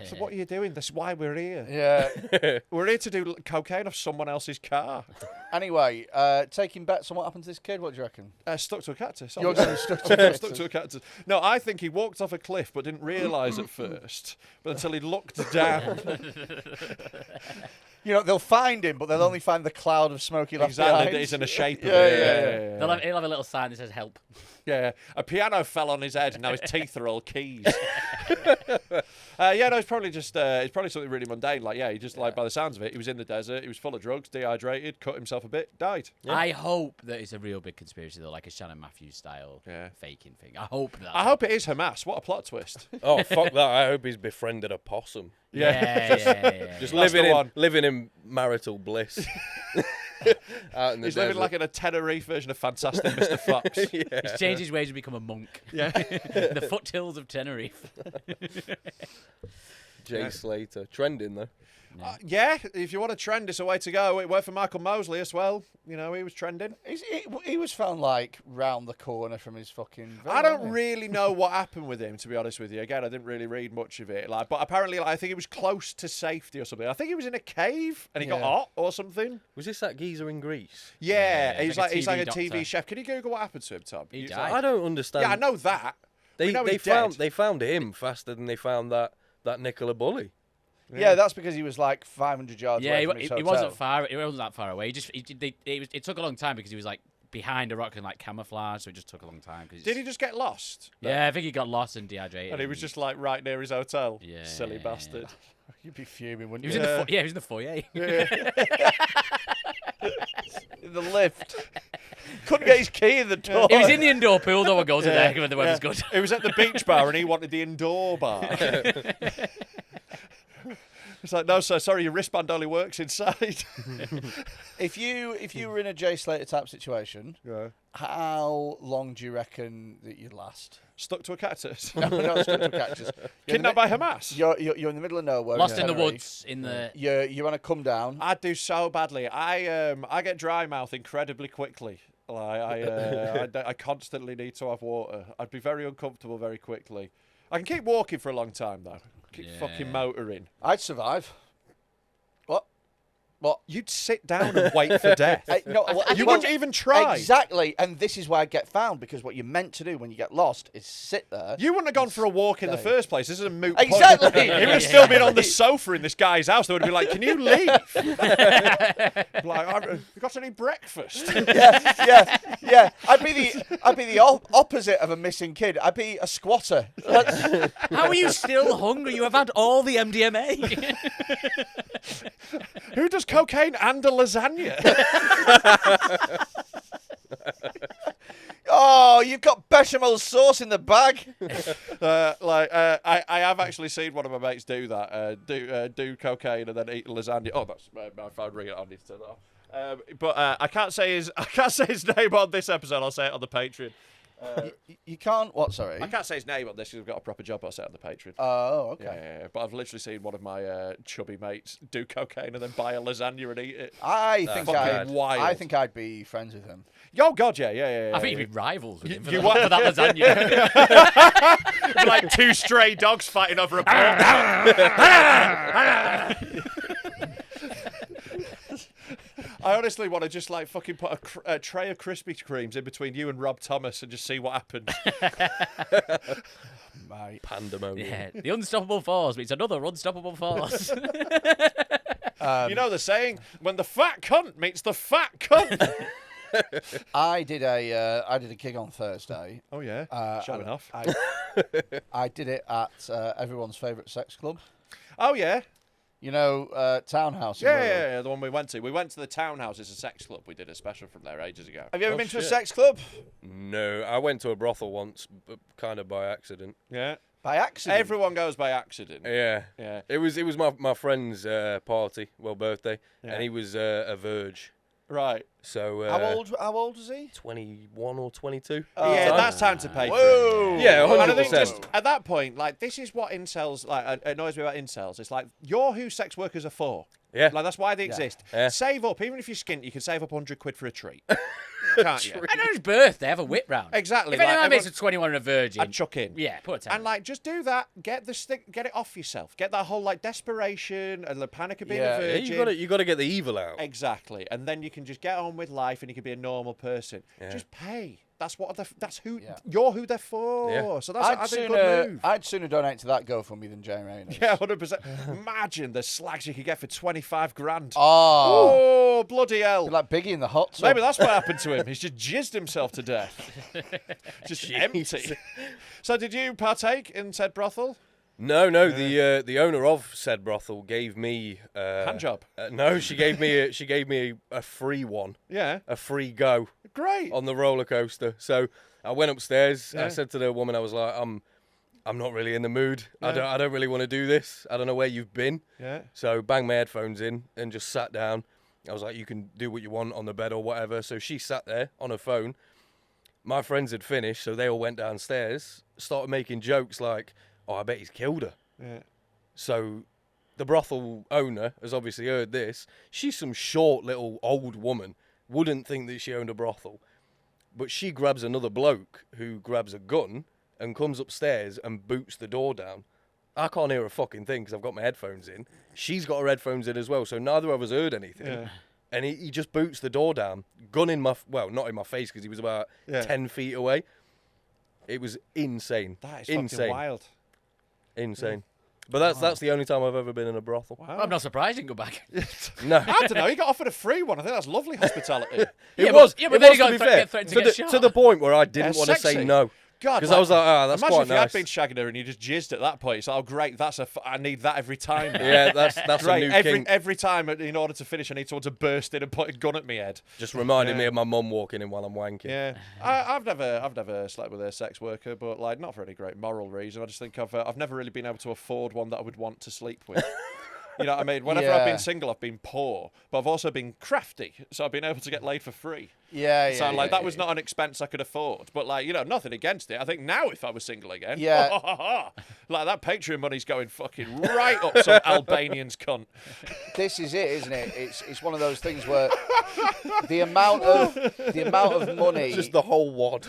So what are you doing? That's why we're here. Yeah. We're here to do cocaine off someone else's car. Anyway, taking bets on what happened to this kid. What do you reckon? Stuck to a cactus. You're obviously. going stuck to a Stuck to a cactus. No, I think he walked off a cliff but didn't realise at first. But until he looked down. You know, they'll find him, but they'll only find the cloud of smoke he left Exactly, behind. it's in a shape of Yeah, it. yeah. He'll have a little sign that says "Help." Yeah, a piano fell on his head, and now his teeth are all keys. Yeah, no, it's probably something really mundane. Like, yeah, he just like by the sounds of it, he was in the desert, he was full of drugs, dehydrated, cut himself a bit, died. Yeah. I hope that it's a real big conspiracy, though, like a Shannon Matthews style faking thing. I hope that. I hope it is Hamas. What a plot twist. Oh, fuck that. I hope he's befriended a possum. Yeah. Just That's the one. living in marital bliss. Out in the He's desert. living like in a Tenerife version of Fantastic Mr. Fox. He's changed his ways to become a monk. Yeah. The foothills of Tenerife. Jay Slater. Trending, though. Yeah, if you want a trend, it's a way to go. It worked for Michael Mosley as well. You know, he was trending. He was found like round the corner from his fucking. I don't really know what happened with him, to be honest with you. Again, I didn't really read much of it. Like, but apparently, like, I think he was close to safety or something. I think he was in a cave and he got hot or something. Was this that geezer in Greece? Yeah, he's like a TV TV doctor. chef. Can you Google what happened to him, Tom? He He's died. I don't understand. Yeah, I know that. We know he's dead. They found him faster than they found that Nicola Bully. Yeah, that's because he was like 500 yards Yeah, away he, from his he hotel. wasn't far. He wasn't that far away. It took a long time because he was like behind a rock and like camouflage, so it just took a long time. Did he just get lost? Yeah, I think he got lost and dehydrated. And he was just like right near his hotel. Yeah. Silly bastard. You'd be fuming, He wouldn't was you? in the he was in the foyer. In the lift. Couldn't get his key in the door. He was in the indoor pool. No one goes in there when the weather's good. He was at the beach bar and he wanted the indoor bar. It's like, no, sir, sorry, your wristband only works inside. If you were in a Jay Slater type situation, Yeah. how long do you reckon that you'd last? Stuck to a cactus. No, not stuck to a cactus. Kidnapped by Hamas. You're in the middle of nowhere. Lost in the Tenerife. woods. In the You want to come down. I'd do so badly. I get dry mouth incredibly quickly. Like I constantly need to have water. I'd be very uncomfortable very quickly. I can keep walking for a long time though. Keep fucking motoring. I'd survive. What? You'd sit down and wait for death. You wouldn't even try. Exactly, and this is why I get found, because what you're meant to do when you get lost is sit there. You wouldn't have gone for a walk in the first place. This is a moot Exactly. point. He would have still been on the sofa in this guy's house. They would have been like, "Can you leave?" Like, "Have you got any breakfast?" Yeah. I'd be the opposite of a missing kid. I'd be a squatter. How are you still hungry? You have had all the MDMA. Who does cocaine and a lasagna? Oh, you've got bechamel sauce in the bag. I have actually seen one of my mates do that. Do cocaine and then eat lasagna. Oh, that's my phone ringing. I need to turn that off. But I can't say his name on this episode. I'll say it on the Patreon. You can't. What? Sorry. I can't say his name on this because we've got a proper job. I'll say it on the Patreon. Oh, okay. Yeah. But I've literally seen one of my chubby mates do cocaine and then buy a lasagna and eat it. I wild. think I'd be friends with him. Oh God, yeah. I think you'd be rivals with him for You that lasagna. It'd be like two stray dogs fighting over a ball. I honestly want to just like fucking put a tray of Krispy Kremes in between you and Rob Thomas and just see what happens. Mate. Pandemonium. Yeah, the unstoppable force meets another unstoppable force. You know the saying, when the fat cunt meets the fat cunt. I did a gig on Thursday. Oh yeah, showing and off. I did it at everyone's favourite sex club. Oh yeah. You know, Townhouse. in Wirral. Yeah, the one we went to. We went to the Townhouse. It's a sex club. We did a special from there ages ago. Have you ever Oh, been to a shit. sex club? No, I went to a brothel once, but kind of by accident. Yeah. By accident. Everyone goes by accident. Yeah. Yeah. It was my friend's party, birthday, and he was a verge. Right. So How old was he? 21 or 22. Yeah, Time. that's time to pay for Whoa. it. Yeah, And I think 100%. just at that point, like, this is what incels, like, annoys me about incels. It's like, you're who sex workers are for. Yeah. Like, that's why they exist. Yeah. Save up. Even if you're skint, you can save up 100 quid for a treat. Can't you? I know his birthday. Have a whip round. Exactly. If anyone like, makes a 21 and a virgin, I'd chuck in. yeah, put a 10. And like, just do that. Get it off yourself. Get that whole like desperation and the panic of being a Yeah, virgin. you got to get the evil out. Exactly. And then you can just get on with life and you can be a normal person. Yeah. Just pay. who Yeah. you're who they're for. Yeah. So that's a good move. I'd sooner donate to that GoFundMe than Jay Rayner's. Yeah, 100%. Imagine the slags you could get for 25 grand. Oh, Oh, bloody hell. like Biggie in the hot tub. Maybe that's what happened to him. He's just jizzed himself to death. Just empty. So did you partake in said brothel? No, the owner of said brothel gave me Hand job. No, she gave me a free one, Yeah. a free go Great. on the roller coaster. So I went upstairs. Yeah. I said to the woman, I was like, I'm not really in the mood. Yeah. I don't really want to do this. I don't know where you've been. Yeah. So banged my headphones in and just sat down. I was like, you can do what you want on the bed or whatever. So she sat there on her phone. My friends had finished, so they all went downstairs, started making jokes like, oh, I bet he's killed her. Yeah. So the brothel owner has obviously heard this. She's some short little old woman. Wouldn't think that she owned a brothel. But she grabs another bloke who grabs a gun and comes upstairs and boots the door down. I can't hear a fucking thing because I've got my headphones in. She's got her headphones in as well, so neither of us heard anything. Yeah. And he just boots the door down. Gun in my... Well, not in my face because he was about 10 feet away. It was insane. That is insane. fucking wild. Insane. But that's the only time I've ever been in a brothel. Wow. I'm not surprised he didn't go back. No. I don't know. He got offered a free one. I think that's lovely hospitality. It was. But It then was, he to got be threat- fair. get threatened to get shot. To the point where I didn't Yeah, want to say sexy. no. God, Because I was like, that's imagine quite if you had nice. been shagging her and you just jizzed at that point. It's like, oh, great. I need that every time. Yeah, that's a Great. new Every king. every time, in order to finish, I need someone to burst in and put a gun at me head. Just reminded Yeah. me of my mum walking in while I'm wanking. Yeah, I've never slept with a sex worker, but like not for any great moral reason. I just think I've never really been able to afford one that I would want to sleep with. You know what I mean? Whenever I've Yeah. been single, I've been poor, but I've also been crafty, so I've been able to get laid for free. Yeah, yeah. So like yeah, that was yeah. not an expense I could afford, but like nothing against it. I think now if I was single again, Yeah. like that Patreon money's going fucking right up some Albanian's cunt. This is it, isn't it? It's one of those things where the amount of money. Just the whole wad.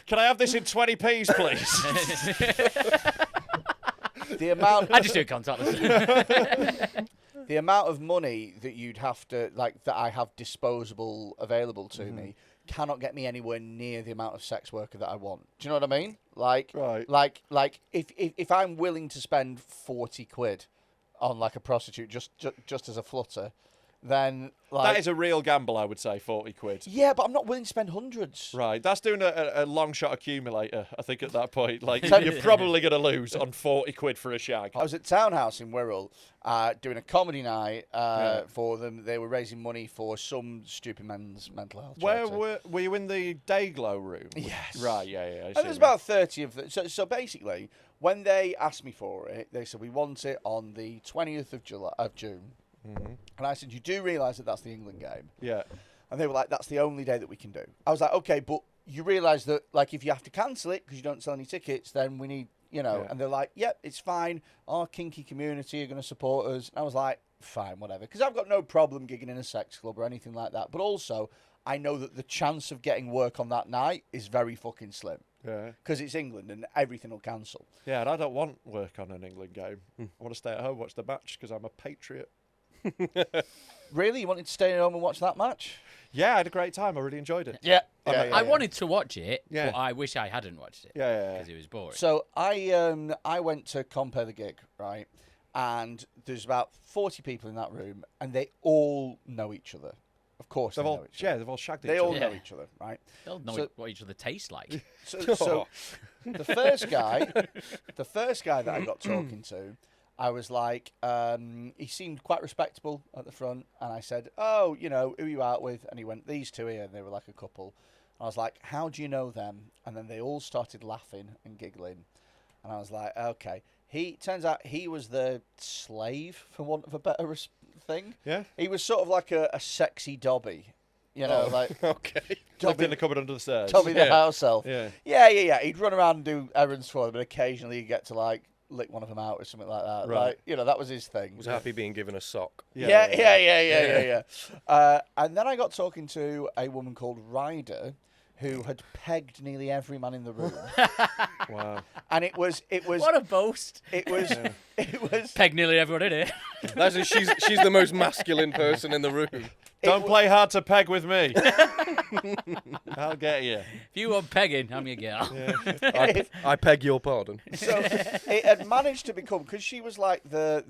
Can I have this in 20p's, please? The amount. I just do it contactless. The amount of money that you'd have to that I have disposable available to me cannot get me anywhere near the amount of sex worker that I want. Do you know what I mean? Like, Right. like if I'm willing to spend 40 quid on like a prostitute just as a flutter, then like That is a real gamble, I would say, 40 quid. yeah, but I'm not willing to spend hundreds. Right, that's doing a long shot accumulator, I think, at that point. Like, you're probably going to lose on 40 quid for a shag. I was at Townhouse in Wirral doing a comedy night for them. They were raising money for some stupid men's mental health Where charity. were you in the Dayglow room? Yes. Right, yeah. I see And what there's you mean. about 30 of them. So basically, when they asked me for it, they said, we want it on the 20th of June. And I said, you do realise that that's the England game? Yeah. And they were like, that's the only day that we can do. I was like, okay, but you realise that, like, if you have to cancel it because you don't sell any tickets, then we need, Yeah. And they're like, yep, it's fine. Our kinky community are going to support us. And I was like, fine, whatever. Because I've got no problem gigging in a sex club or anything like that. But also, I know that the chance of getting work on that night is very fucking slim. Yeah. Because it's England and everything will cancel. Yeah, and I don't want work on an England game. I want to stay at home, watch the match, because I'm a patriot. Really? You wanted to stay at home and watch that match? Yeah, I had a great time. I really enjoyed it. Yeah. I wanted to watch it, Yeah. but I wish I hadn't watched it. Yeah. Because it was boring. So I went to compare the gig, right? And there's about 40 people in that room, and they all know each other. Of course, They've they all, know each other. they've all shagged They each all other. know Yeah. each other, right? They'll know So- what each other tastes like. So the first guy that I got talking to, I was like, he seemed quite respectable at the front, and I said, oh, who are you out with? And he went, these two here, and they were like a couple. And I was like, how do you know them? And then they all started laughing and giggling, and I was like, okay. Turns out he was the slave, for want of a better thing. Yeah. He was sort of like a sexy Dobby, like Okay. Lived in the cupboard under the stairs. Dobby the house elf. Yeah. Yeah. He'd run around and do errands for them, but occasionally he'd get to like lick one of them out or something like that. Right. Like, that was his thing. Was happy being given a sock. Yeah. And then I got talking to a woman called Ryder, who had pegged nearly every man in the room, Wow. and it was What a boast. it was It was. Peg nearly everyone in it. She's the most masculine person in the room. Don't play hard to peg with me. I'll get you. If you want pegging, I'm your girl. I beg your pardon. So it had managed to become, because she was like the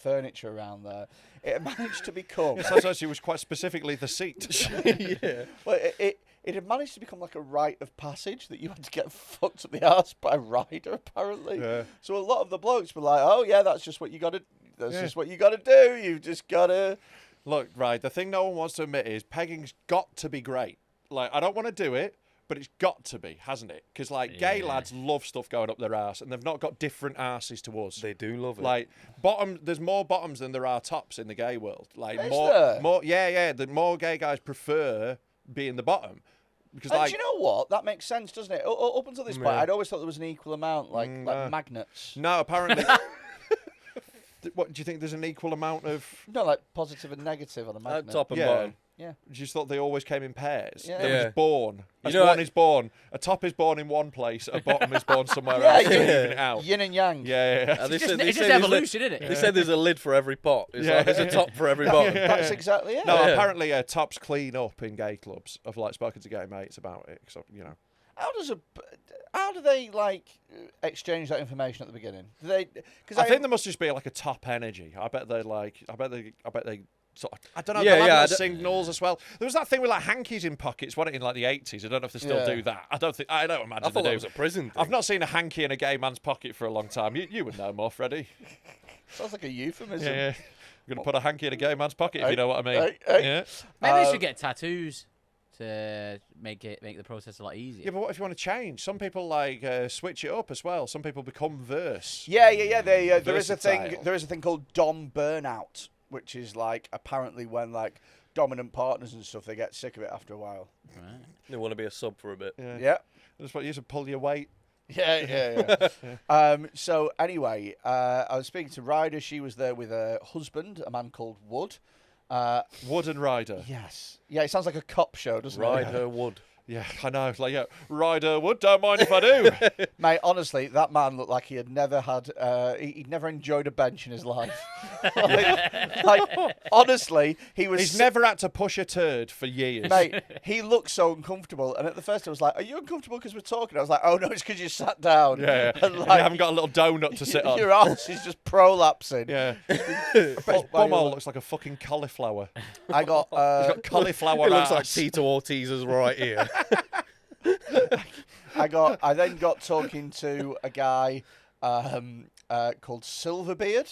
furniture around there. It had managed to become. So she was quite specifically the seat. Yeah. Well, it had managed to become like a rite of passage that you had to get fucked up the arse by a rider, apparently. Yeah. So a lot of the blokes were like, "Oh yeah, that's just what you got to. That's just what you got to do. You've just got to." Look, right, the thing no one wants to admit is pegging's got to be great. Like, I don't want to do it, but it's got to be, hasn't it? Because, like, gay lads love stuff going up their arse, and they've not got different arses to us. They do love it. Like, there's more bottoms than there are tops in the gay world. Like, Is there? The more gay guys prefer being the bottom. Because, And like, do you know what? That makes sense, doesn't it? Up until this point, I'd always thought there was an equal amount, like magnets. no, apparently. What do you think? There's an equal amount of? No, like positive and negative on a magnet. Top and Yeah. bottom. Yeah. You just thought they always came in pairs. Yeah. They were Yeah. just born. As know one what- is born, a top is born in one place, a bottom is born somewhere Yeah, else. to yeah. even it out. Yin and yang. Yeah. They It's said- just, they it's said just there's evolution, isn't it? They said there's a lid for every pot. It's like there's a top for every bottom. That's exactly it. No, Yeah. apparently tops clean up in gay clubs. I've like spoken to gay mates about it. So, you know. How do they like exchange that information at the beginning? Do they? Because I think there must just be like a top energy. I bet they. Sort of, I don't know. Yeah, Yeah, yeah, I signals as well. There was that thing with like hankies in pockets, wasn't it, in like the 80s? I don't know if they still Yeah. do that. I don't imagine I they thought do. that was a prison thing. I've not seen a hanky in a gay man's pocket for a long time. You would know more, Freddie. sounds like a euphemism. Yeah. I'm going to put a hanky in a gay man's pocket, if you know what I mean. Hey. Yeah. Maybe they should get tattoos to make the process a lot easier. Yeah, but what if you want to change? Some people like switch it up as well. Some people become verse. Yeah. There is a thing. Versatile. There is a thing called dom burnout, which is like apparently when like dominant partners and stuff they get sick of it after a while. Right. They want to be a sub for a bit. Yeah. That's what you used to pull your weight. Yeah. So anyway, I was speaking to Ryder. She was there with her husband, a man called Wood. Wood and Ryder. Yes. Yeah, it sounds like a cop show, doesn't Ride it? her wood. Yeah, I know. It's like, yeah, Ryder Wood, don't mind if I do. Mate, honestly, that man looked like he had never had, he'd never enjoyed a bench in his life. Honestly, he was. He's never had to push a turd for years. Mate, he looked so uncomfortable. And at the first, I was like, "Are you uncomfortable because we're talking?" I was like, "Oh no, it's because you sat down." Yeah. And, You haven't got a little donut to sit on. Your arse is just prolapsing. Yeah. His Fuck my bumhole God. looks like a fucking cauliflower. I got. He's got cauliflower It looks like arse. Tito Ortiz's right ear. I then got talking to a guy called Silverbeard,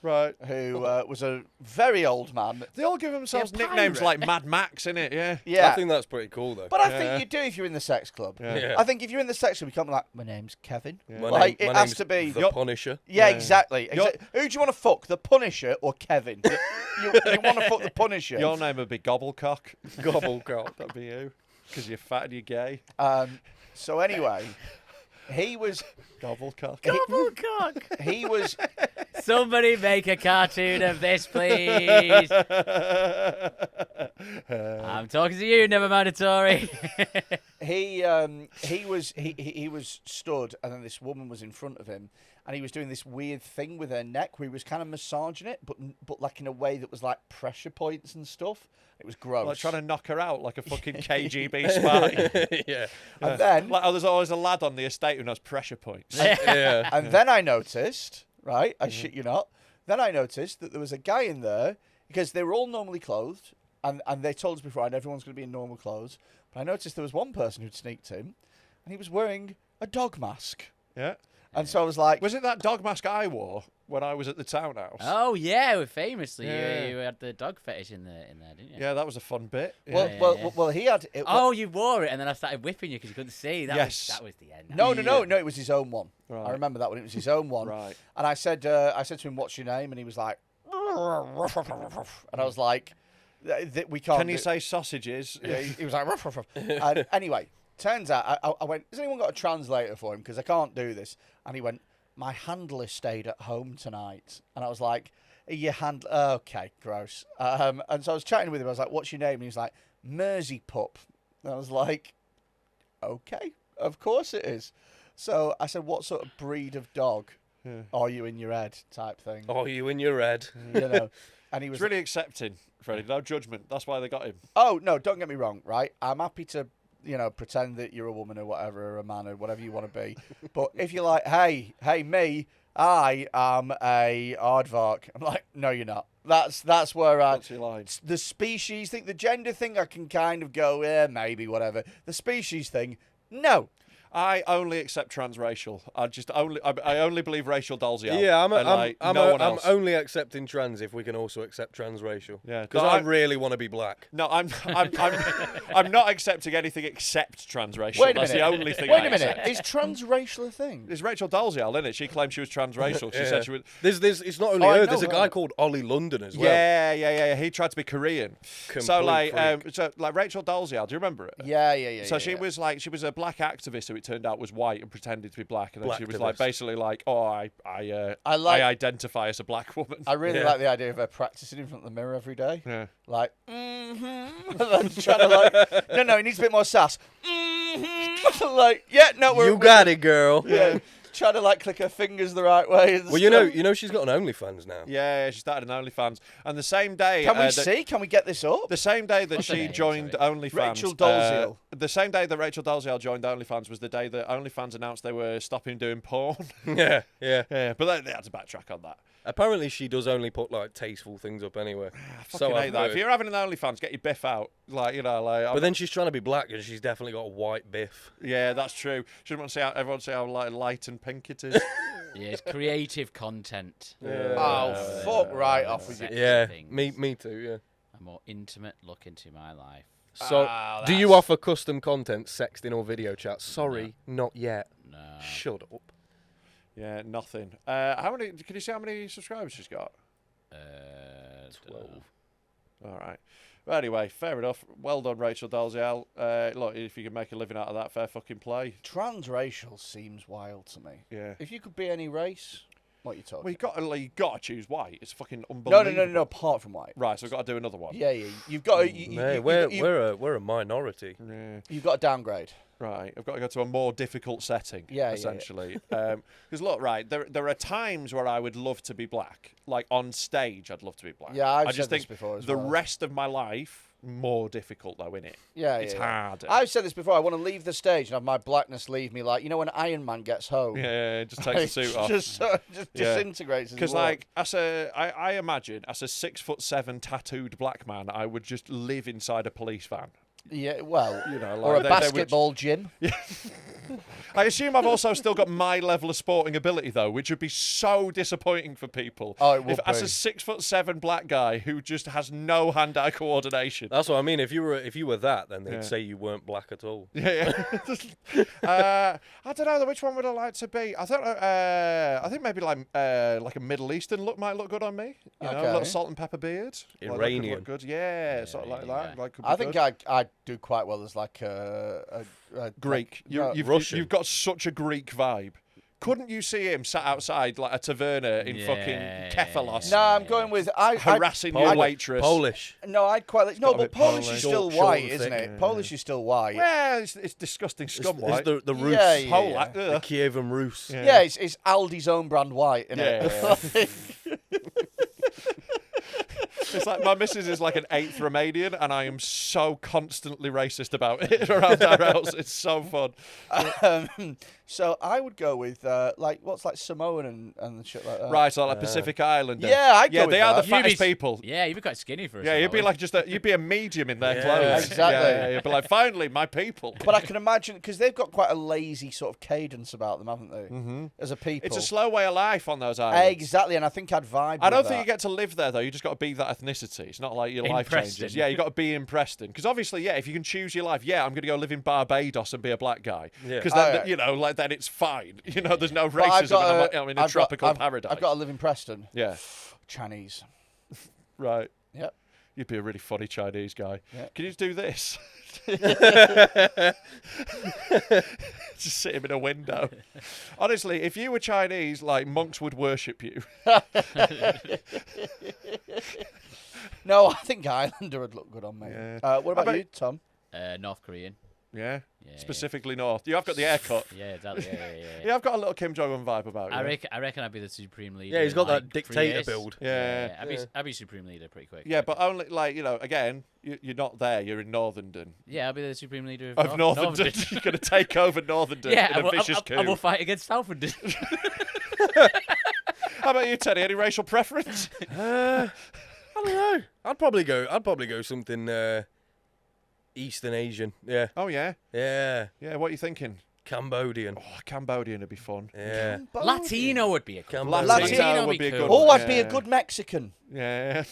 Right. who was a very old man. They all give themselves Yeah, nicknames pirate. like Mad Max, innit? Yeah. Yeah. I think that's pretty cool though. But I Yeah. think you do if you're in the sex club. Yeah. I think if you're in the sex club, you come like, my name's Kevin. My Like, name- it my has name's to be. the Punisher. Yeah, Yeah. exactly. You're- Who do you want to fuck, the Punisher or Kevin? you want to fuck the Punisher. Your name would be Gobblecock. Gobblecock. That'd be you. Because you're fat and you're gay. So anyway, he was. Gobblecock. Gobblecock. He was. Somebody make a cartoon of this, please. I'm talking to you, never mind a Tory. He was stood, and then this woman was in front of him, and he was doing this weird thing with her neck where he was kind of massaging it, but like in a way that was like pressure points and stuff. It was gross. Like trying to knock her out like a fucking KGB spy. Yeah. And then, Like, there's always a lad on the estate who knows pressure points. Yeah. and then I noticed, right? I shit you not. Then I noticed that there was a guy in there because they were all normally clothed, and they told us beforehand everyone's going to be in normal clothes. But I noticed there was one person who'd sneaked in, and he was wearing a dog mask. Yeah. And so I was like, Was it that dog mask I wore when I was at the townhouse? Oh yeah, famously Yeah. you had the dog fetish in there, didn't you? Yeah, that was a fun bit. Yeah. well, Yeah, well, yeah. well, he had. Oh, you wore it, and then I started whipping you because you couldn't see. Yes. That was the end. No, it was his own one. Right. I remember that one. It was his own one. Right. And I said to him, "What's your name?" And he was like, and I was like, "We can't." Can you do-" say sausages? Yeah, he was like, ruff, ruff, ruff. And anyway, turns out I went, has anyone got a translator for him? Because I can't do this. And he went, my handler stayed at home tonight. And I was like, your handler, okay, gross. And so I was chatting with him. I was like, what's your name? And he was like, Mersey Pup. And I was like, okay, of course it is. So I said, what sort of breed of dog? Are you in your head type thing. Oh, you in your head? You know, and he was He's really accepting, Freddie. No judgment. That's why they got him. Oh no, don't get me wrong, right? I'm happy to, pretend that you're a woman or whatever, or a man or whatever you want to be. But if you're like, hey, me, I am a aardvark. I'm like, no, you're not. That's where What's your line? the species thing, the gender thing, I can kind of go, yeah, maybe, whatever. The species thing, no. I only accept transracial. I only believe racial dolls. Yeah, I'm no one else. only accepting trans if we can also accept transracial. Yeah, because no, I really want to be black. No, I'm not accepting anything except transracial. Wait a That's minute. the only thing. Wait I a minute. accept. Is transracial a thing? It's Rachel Dolezal, isn't it? She claimed she was transracial. She said she was. There's it's not only I her. know There's a her. guy called Ollie London as well. Yeah. He tried to be Korean. Complete So freak. Rachel Dolezal, do you remember it? Yeah. So she was a black activist who it turned out was white and pretended to be black, and then she was Blacktivist. basically like, oh, I identify as a black woman. I really like the idea of her practicing in front of the mirror every day. Yeah. Like, trying to like, no, he needs a bit more sass. Like, yeah, no, You got it, girl. Yeah, trying to like click her fingers the right way. And Well, stuff. you know she's got an OnlyFans now. Yeah, she started an OnlyFans, and the same day Can we see? Can we get this up? The same day that What's her she name? joined Sorry. OnlyFans, Rachel Dolezal. the same day that Rachel Dolezal joined OnlyFans was the day that OnlyFans announced they were stopping doing porn. Yeah. Yeah, but they had to backtrack on that. Apparently, she does only put like tasteful things up anyway. Fucking I've hate that. If heard. you're having an OnlyFans, get your biff out. But then she's trying to be black, and she's definitely got a white biff. yeah, that's true. She doesn't want to see everyone see how light and pink it is. Yeah, it's creative content. Oh, fuck right off with you. Sexy Yeah, things. me too. Yeah. A more intimate look into my life. So, do you offer custom content, sexting or video chat? Sorry, not yet. No. Shut up. Yeah, nothing. How many? Can you see how many subscribers she's got? 12. All right. Well, anyway, fair enough. Well done, Rachel Dolezal. Look, if you can make a living out of that, fair fucking play. Transracial seems wild to me. Yeah. If you could be any race, what are you talking? Well, you got to choose white. It's fucking unbelievable. No. Apart from white. Right, so we've got to do another one. Yeah. You've got. Hey, we're a minority. Yeah. You've got to downgrade. Right, I've got to go to a more difficult setting, Yeah. essentially. Because look, right, there are times where I would love to be black. Like on stage, I'd love to be black. Yeah, I've I just said this think before as the well. rest of my life, more difficult though, innit? Yeah, It's harder. I've said this before. I want to leave the stage and have my blackness leave me like, when Iron Man gets home. Yeah, just takes the suit off. Just Yeah. disintegrates. Because like, I imagine as a 6'7" tattooed black man, I would just live inside a police van. Yeah, well, Or a basketball gym. I assume I've also still got my level of sporting ability though, which would be so disappointing for people. Oh, it would if as be. a 6'7" black guy who just has no hand-eye coordination. That's what I mean. If you were that, then they'd Yeah. say you weren't black at all. Yeah. I don't know. Which one would I like to be? I think maybe like a Middle Eastern look might look good on me. You know, a little Okay. salt and pepper beard. Like, that could Iranian. look good. Yeah, sort of like that. yeah. Like, could be I think good. I'd do quite well as like a Greek. No, You've got such a Greek vibe. Couldn't you see him sat outside like a taverna in fucking Kefalos, No, I'm going with harassing your Polish. waitress? Polish. No, I'd quite like. No, got a but bit Polish Polish. is still Short white, and isn't thick. it? Polish is still white. Well, it's disgusting scum It's white. the Rus. Yeah, Polak, The ugh. Kievan Rus. Yeah. Yeah, it's Aldi's own brand white, isn't Yeah, it? It's like my missus is like an 8th Romanian, and I am so constantly racist about it around our house. It's so fun. So I would go with what's like Samoan and shit like that. Right, so like Pacific Islander. Yeah, I'd go yeah, with they are that. the fattest people. Yeah, you'd be quite skinny for us. Yeah, you'd be like you'd be a medium in their Yeah. clothes. Exactly. Yeah, you'd be like, finally, my people. But I can imagine because they've got quite a lazy sort of cadence about them, haven't they? Mm-hmm. As a people, It's a slow way of life on those islands. exactly, and I think I'd vibe. I don't with think that. you get to live there though. You just got to be that ethnicity. It's not like your In life Preston. changes. Yeah, you got to be in Preston because obviously, yeah, if you can choose your life, yeah, I'm going to go live in Barbados and be a black guy Yeah. because Oh, then yeah. like then it's fine. You know, there's no But I've racism. got And I'm in a I've got- tropical I've- paradise. I've got to live in Preston. Yeah, Chinese. right. Yep. You'd be a really funny Chinese guy. Yeah. Can you just do this? Just sit him in a window. Honestly, if you were Chinese, like monks would worship you. No, I think Islander would look good on me. Yeah. What about you, Tom? North Korean. Yeah. Yeah, Specifically North. You have got the haircut. Yeah, exactly. Yeah. Yeah, I've got a little Kim Jong-un vibe about you. I reckon I'd be the supreme leader. Yeah, he's got in, that like, 3 dictator years. build. Yeah. I'd be supreme leader pretty quick. Yeah, but only, like, again, you're not there. You're in Northern. Yeah, I'll be the supreme leader Of Northern. You're going to take over Northern Yeah, in a vicious coup. I will fight against Southern. How about you, Teddy? Any racial preference? I don't know. I'd probably go something Eastern Asian. Yeah. Oh, yeah. Yeah. Yeah, what are you thinking? Cambodian. Oh, Cambodian would be fun. Yeah. Latino would be a cool. Latino would be a good cool. one. Oh, I'd be a good Mexican. Yeah.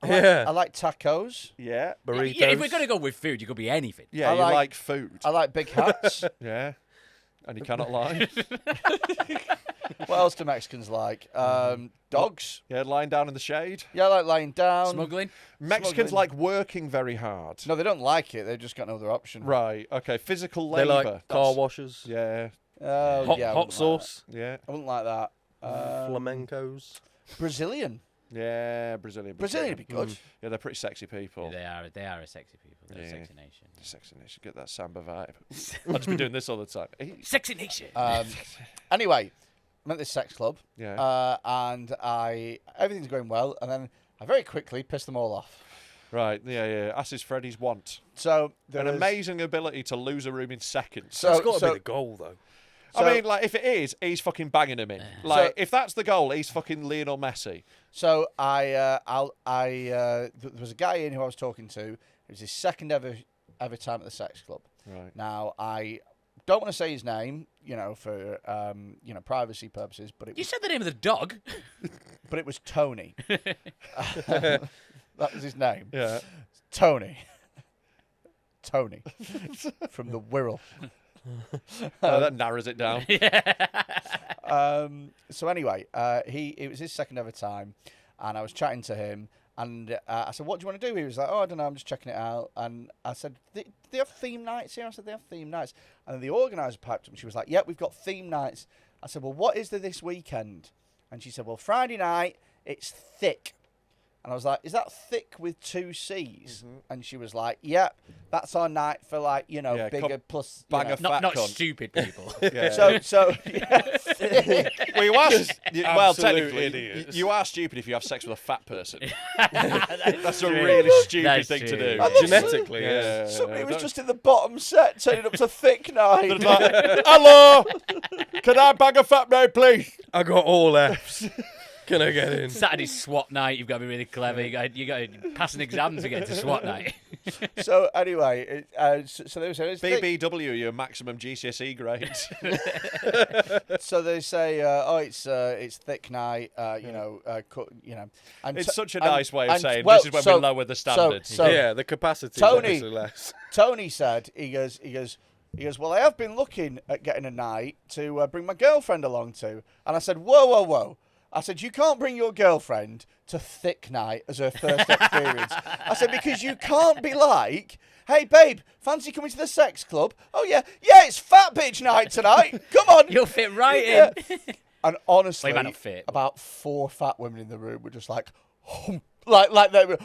I like tacos. Yeah. Burritos. Yeah, if we're gonna go with food, you could be anything. Yeah, I you like- like food. I like big hats. Yeah. And you cannot lie. What else do Mexicans like? Dogs. Yeah, lying down in the shade. Yeah, I like lying down. Smuggling. Mexicans Smuggling. like working very hard. No, they don't like it. They've just got no other option. Right. Okay. Physical They labour. like car washers. Yeah. Oh, Hot, yeah. I hot wouldn't like sauce. Yeah. that. I wouldn't like that. Flamencos. Brazilian. Yeah. Brazilian. Brazilian would be good. Yeah, they're pretty sexy people. Yeah, they are a sexy people. They're a Yeah. sexy nation. Sexy nation. Get that samba vibe. I'll just be doing this all the time. Sexy nation. Anyway, I'm at this sex club. Yeah. And everything's going well, and then I very quickly piss them all off. Right. Yeah. As is Freddy's want. So An amazing ability to lose a room in seconds. So- That's got to be the goal, though. I mean, like, if it is, he's fucking banging him in. Like, if that's the goal, he's fucking Lionel Messi. So there was a guy in who I was talking to. It was his second ever time at the sex club. Right. Now I don't want to say his name, for privacy purposes, but You said the name of the dog. it was Tony. That was his name. Yeah. Tony from the Wirral. That narrows it down. So anyway, it was his second ever time, and I was chatting to him, and I said, "What do you want to do?" He was like, "Oh, I don't know, I'm just checking it out." And I said, "Do they have theme nights here?" I said, "They have theme nights." And then the organizer piped up, and she was like, "Yep, we've got theme nights." I said, "Well, what is there this weekend?" And she said, "Well, Friday night, it's thick." And I was like, "Is that thick with 2 C's?" And she was like, "Yep, that's our night for bigger plus bang a fat Not cunt. stupid people. Yeah. So yeah, Well, you are well, absolute technically, idiots. you are stupid if you have sex with a fat person. That's a true. really stupid That's thing to true. do. I love Genetically, Yeah. yes. somebody was just in the bottom set, turning up to thick night. Hello, can I bang a fat mate, please? I got all F's. Can I get in? Saturday SWAT night. You've got to be really clever. You got to pass an exam to get to SWAT night. So anyway, so they say it's thick. BBW, your maximum GCSE grade. So they say, it's thick night. And It's such a nice way of and- saying well, this is when we lower the standards. So Yeah, the capacity Tony- is obviously less. Tony said, he goes, well, I have been looking at getting a night to bring my girlfriend along to. And I said, whoa. I said, you can't bring your girlfriend to thick night as her first experience. I said, because you can't be like, hey, babe, fancy coming to the sex club? Oh, yeah, it's fat bitch night tonight. Come on. You'll fit right Yeah. in. And honestly, Well, you might not fit. about 4 fat women in the room were just like, like they were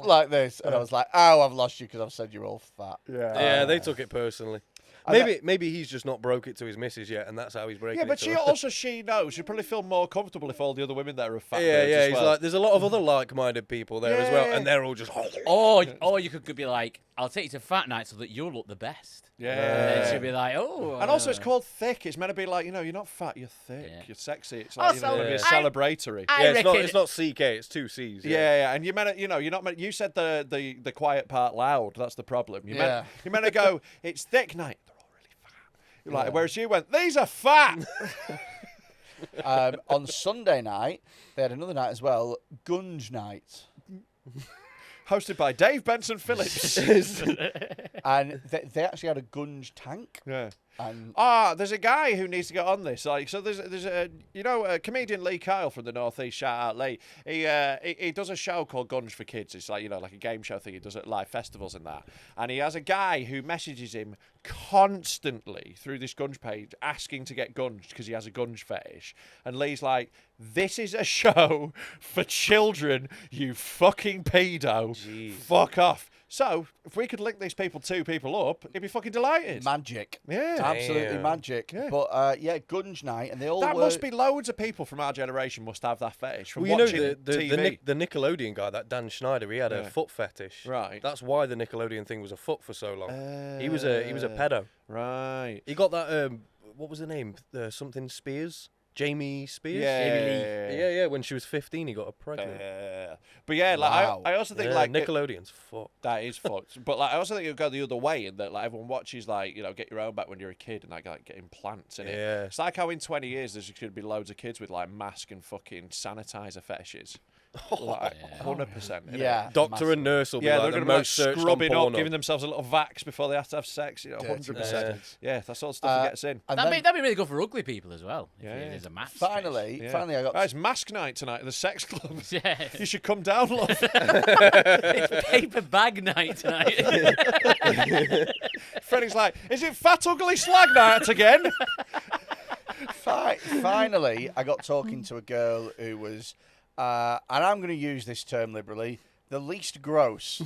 like this. And I was like, oh, I've lost you because I've said you're all fat. Yeah, they took it personally. Maybe he's just not broke it to his missus yet, and that's how he's breaking Yeah, it but to she her. also knows. She'd probably feel more comfortable if all the other women there are fat. Yeah, birds yeah. as He's well. like, there's a lot of other like-minded people there as well, Yeah. and they're all just. Or you could be like, I'll take you to fat night so that you'll look the best. Yeah. And then she'll be like, oh. And also, it's called thick. It's meant to be like, you're not fat, you're thick, Yeah. you're sexy. It's like, Also, maybe it's I- celebratory. I Yeah, reckon. it's not CK, it's 2 C's. Yeah, and you meant, you're not meant. You said the quiet part loud. That's the problem. You Yeah. meant to go. It's thick night. They're all really fat. You're like, whereas you went, these are fat. On Sunday night, they had another night as well, Gunge night. Hosted by Dave Benson Phillips. And they actually had a Gunge tank. Yeah. And There's a guy who needs to get on this. Like, so there's a comedian Lee Kyle from the Northeast. Shout out Lee. He does a show called Guns for Kids. It's like like a game show thing. He does at live festivals and that. And he has a guy who messages him constantly through this Gunge page asking to get gunged because he has a Gunge fetish. And Lee's like, "This is a show for children. You fucking pedo. Jeez. Fuck off." So if we could link these two people up, he'd be fucking delighted. Magic. Yeah. Absolutely Damn. magic. Yeah. But Gunge night, and they all That were... must be loads of people from our generation must have that fetish from Well, you know, watching TV. the Nickelodeon guy, that Dan Schneider, he had a Yeah. foot fetish. Right. That's why the Nickelodeon thing was a foot for so long. He was a pedo. Right. He got that. What was the name? Something Spears. Jamie Spears. Yeah. Yeah. When she was 15, he got her pregnant. But yeah, like Wow. I also think Yeah, like Nickelodeon's fucked. that is fucked. But like I also think it'll go the other way in that like everyone watches like get your own back when you're a kid and like get implants in it. Yeah. It's like how in 20 years there's going to be loads of kids with like mask and fucking sanitizer fetishes. Like 100%. Yeah. Doctor massive. and nurse will be Yeah, like they're the going to be like most searched on scrubbing up, Pornhub. giving themselves a little vax before they have to have sex. Dirty 100%. bastards. Yeah, that sort of stuff gets in. And That'd then, be really good for ugly people as well. If Yeah. there's a mask. finally, Yeah. finally I got... Right, it's mask night tonight at the sex club. Yeah. You should come down, love. It's paper bag night tonight. Freddie's like, is it fat ugly slag night again? Finally, I got talking to a girl who was, and I'm going to use this term liberally, the least gross.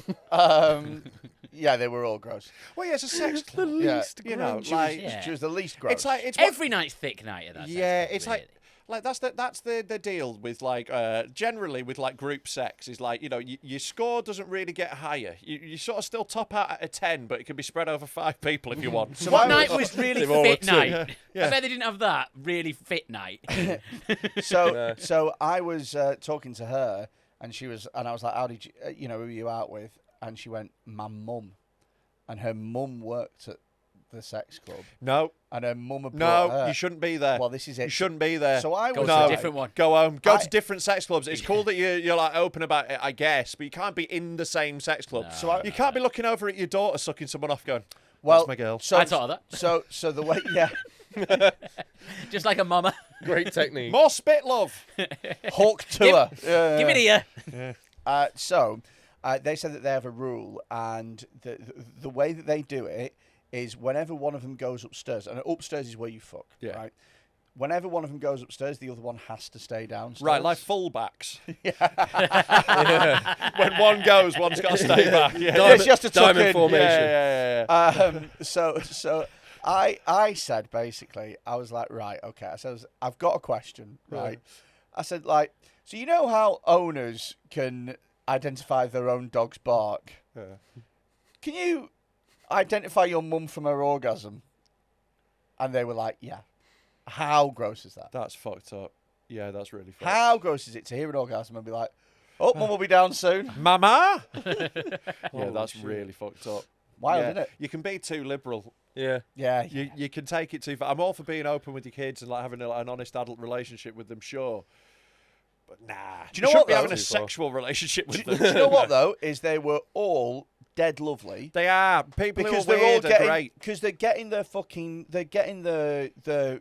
Yeah, they were all gross. Well, yeah, it's a sex club. Yeah, You know, she, like was, Yeah. she was the least gross. it's like it's what, Every night's thick night at that. yeah, sex club, it's really. like that's the deal with like generally with like group sex is like your score doesn't really get higher. You sort of still top out at a 10, but it can be spread over 5 people if you want. So What I night was really They've all fit got two. night? Yeah. I bet they didn't have that really fit night. So I was talking to her, and I was like, "How did you, who were you out with?" And she went, "My mum," and her mum worked at the sex club, No, and her mum had brought her. you shouldn't be there. Well, this is it. You shouldn't be there. So I Go was to a like- different one. Go home. Go I- to different sex clubs. It's cool that you're like open about it, I guess, but you can't be in the same sex club. So I- you can't be looking over at your daughter sucking someone off, going, Well, "That's my girl." So I thought of that. So the way, yeah, Just like a mama. Great technique. More spit, love. Hawk tour. Give it here. So they said that they have a rule, and the way that they do it is whenever one of them goes upstairs, and upstairs is where you fuck, Yeah. right? Whenever one of them goes upstairs, the other one has to stay downstairs. Right, like fullbacks. When one goes, one's got to stay back. Yeah. Yeah, she has to tuck diamond in. formation. Yeah. So I said basically, I was like, right, okay. I said, I've got a question, right? I said, like, so you know how owners can identify their own dog's bark? Can you identify your mum from her orgasm? And they were like, yeah. How gross is that? That's fucked up. Yeah, that's really fucked. How gross is it to hear an orgasm and be like, oh, mum will be down soon? Mama? Yeah, that's really fucked up. Wild, Yeah. isn't it? You can be too liberal. Yeah. Yeah. You can take it too far. I'm all for being open with your kids and like having an honest adult relationship with them, sure. But nah. Do you know shouldn't what, be though? having a Too far. sexual relationship with Do them. you know what though? Is they were all dead lovely. They are. People Because who are they're all weird are getting, great. because they're getting the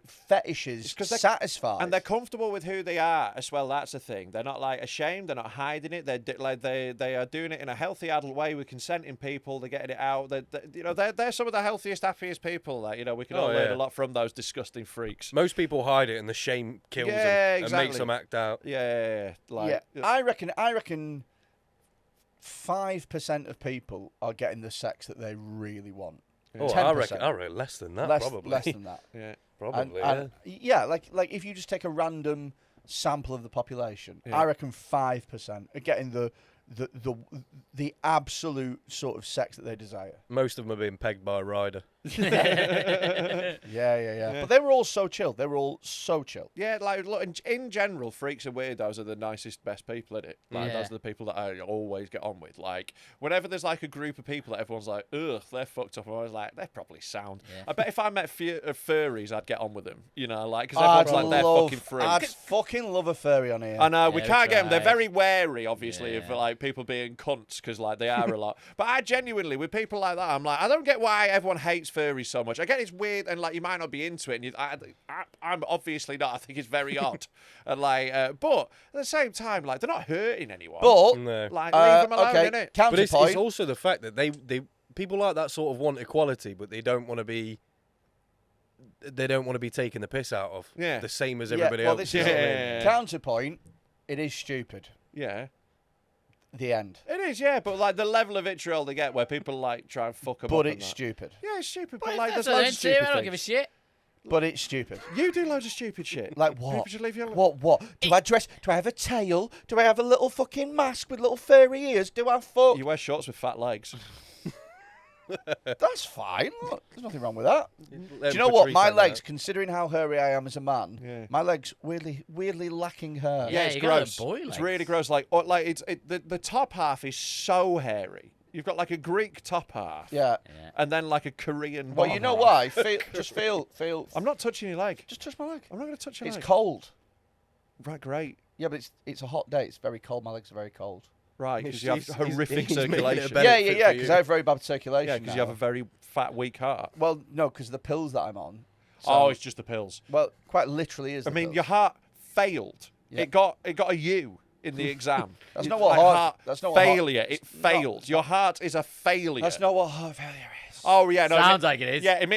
fetishes 'cause they're- satisfied. And they're comfortable with who they are as well. That's the thing. They're not like ashamed. They're not hiding it. They are doing it in a healthy adult way with consenting people. They're getting it out. They're some of the healthiest, happiest people. Like we can all learn a lot from those disgusting freaks. Most people hide it, and the shame kills them Yeah, and makes exactly. them act out. Yeah, yeah, I reckon 5% of people are getting the sex that they really want. Oh, 10%. I reckon less than that, less, probably. less than that. yeah. Probably, And yeah, like if you just take a random sample of the population, Yeah. I reckon 5% are getting the absolute sort of sex that they desire. Most of them are being pegged by a rider. Yeah. But they were all so chill. They were all so chill. Yeah, like look, in general, freaks and weirdos are the nicest, best people in it. Like Yeah. those are the people that I always get on with. Like whenever there's like a group of people that everyone's like, ugh, they're fucked up. I'm always like, they're probably sound. Yeah. I bet if I met furries, I'd get on with them. Like because everyone's like they're fucking freaks. I'd fucking love a furry on here. I know we Yeah, can't get them. They're tried. very wary, obviously, of Yeah. like people being cunts because like they are a lot. But I genuinely, with people like that, I'm like, I don't get why everyone hates furries so much. I get it's weird and like you might not be into it, and I'm obviously not. I think it's very odd, and like, but at the same time, like they're not hurting anyone. But No. like leave them alone, okay, innit? But it's counterpoint. also the fact that they people like that sort of want equality, but they don't want to be taken the piss out of. Yeah. The same as Yeah, everybody well, else. this is Yeah. counterpoint. It is stupid. Yeah. The end. It is, yeah, but like the level of vitriol they get where people like try and fuck them up. But and it's that. stupid. Yeah, it's stupid. Well, But like, that's there's what loads of they're into. stupid I don't give a things. shit. But it's stupid. You do loads of stupid shit. Like what? People should leave you alone. What? Do I dress? Do I have a tail? Do I have a little fucking mask with little furry ears? Do I fuck? You wear shorts with fat legs. That's fine. Look, there's nothing wrong with that. Let Do you know him what? portray My something legs, out. considering how hairy I am as a man, Yeah. my legs weirdly lacking hair. Yeah, it's you got gross. the boy It's legs. really gross. Like, the top half is so hairy. You've got like a Greek top half. Yeah. Yeah. And then like a Korean. Well, bottom you know half. why? Feel. I'm not touching your leg. Just touch my leg. I'm not going to touch your It's leg. cold. Right, great. Yeah, but it's a hot day. It's very cold. My legs are very cold. Right, because you have He's- horrific he's making it a circulation. better Yeah, fit for because you. I have very bad circulation. Yeah, because you have now. a very fat, weak heart. Well, no, because the pills that I'm on. So, Oh, it's just the pills. well, quite literally is. I the mean, pills. your heart failed. Yeah. It got a U in the exam. That's It's not what like heart- that's not what heart- failure. It failed. Your heart is a failure. That's not what heart failure is. Oh yeah, no. Sounds like it is. Yeah, it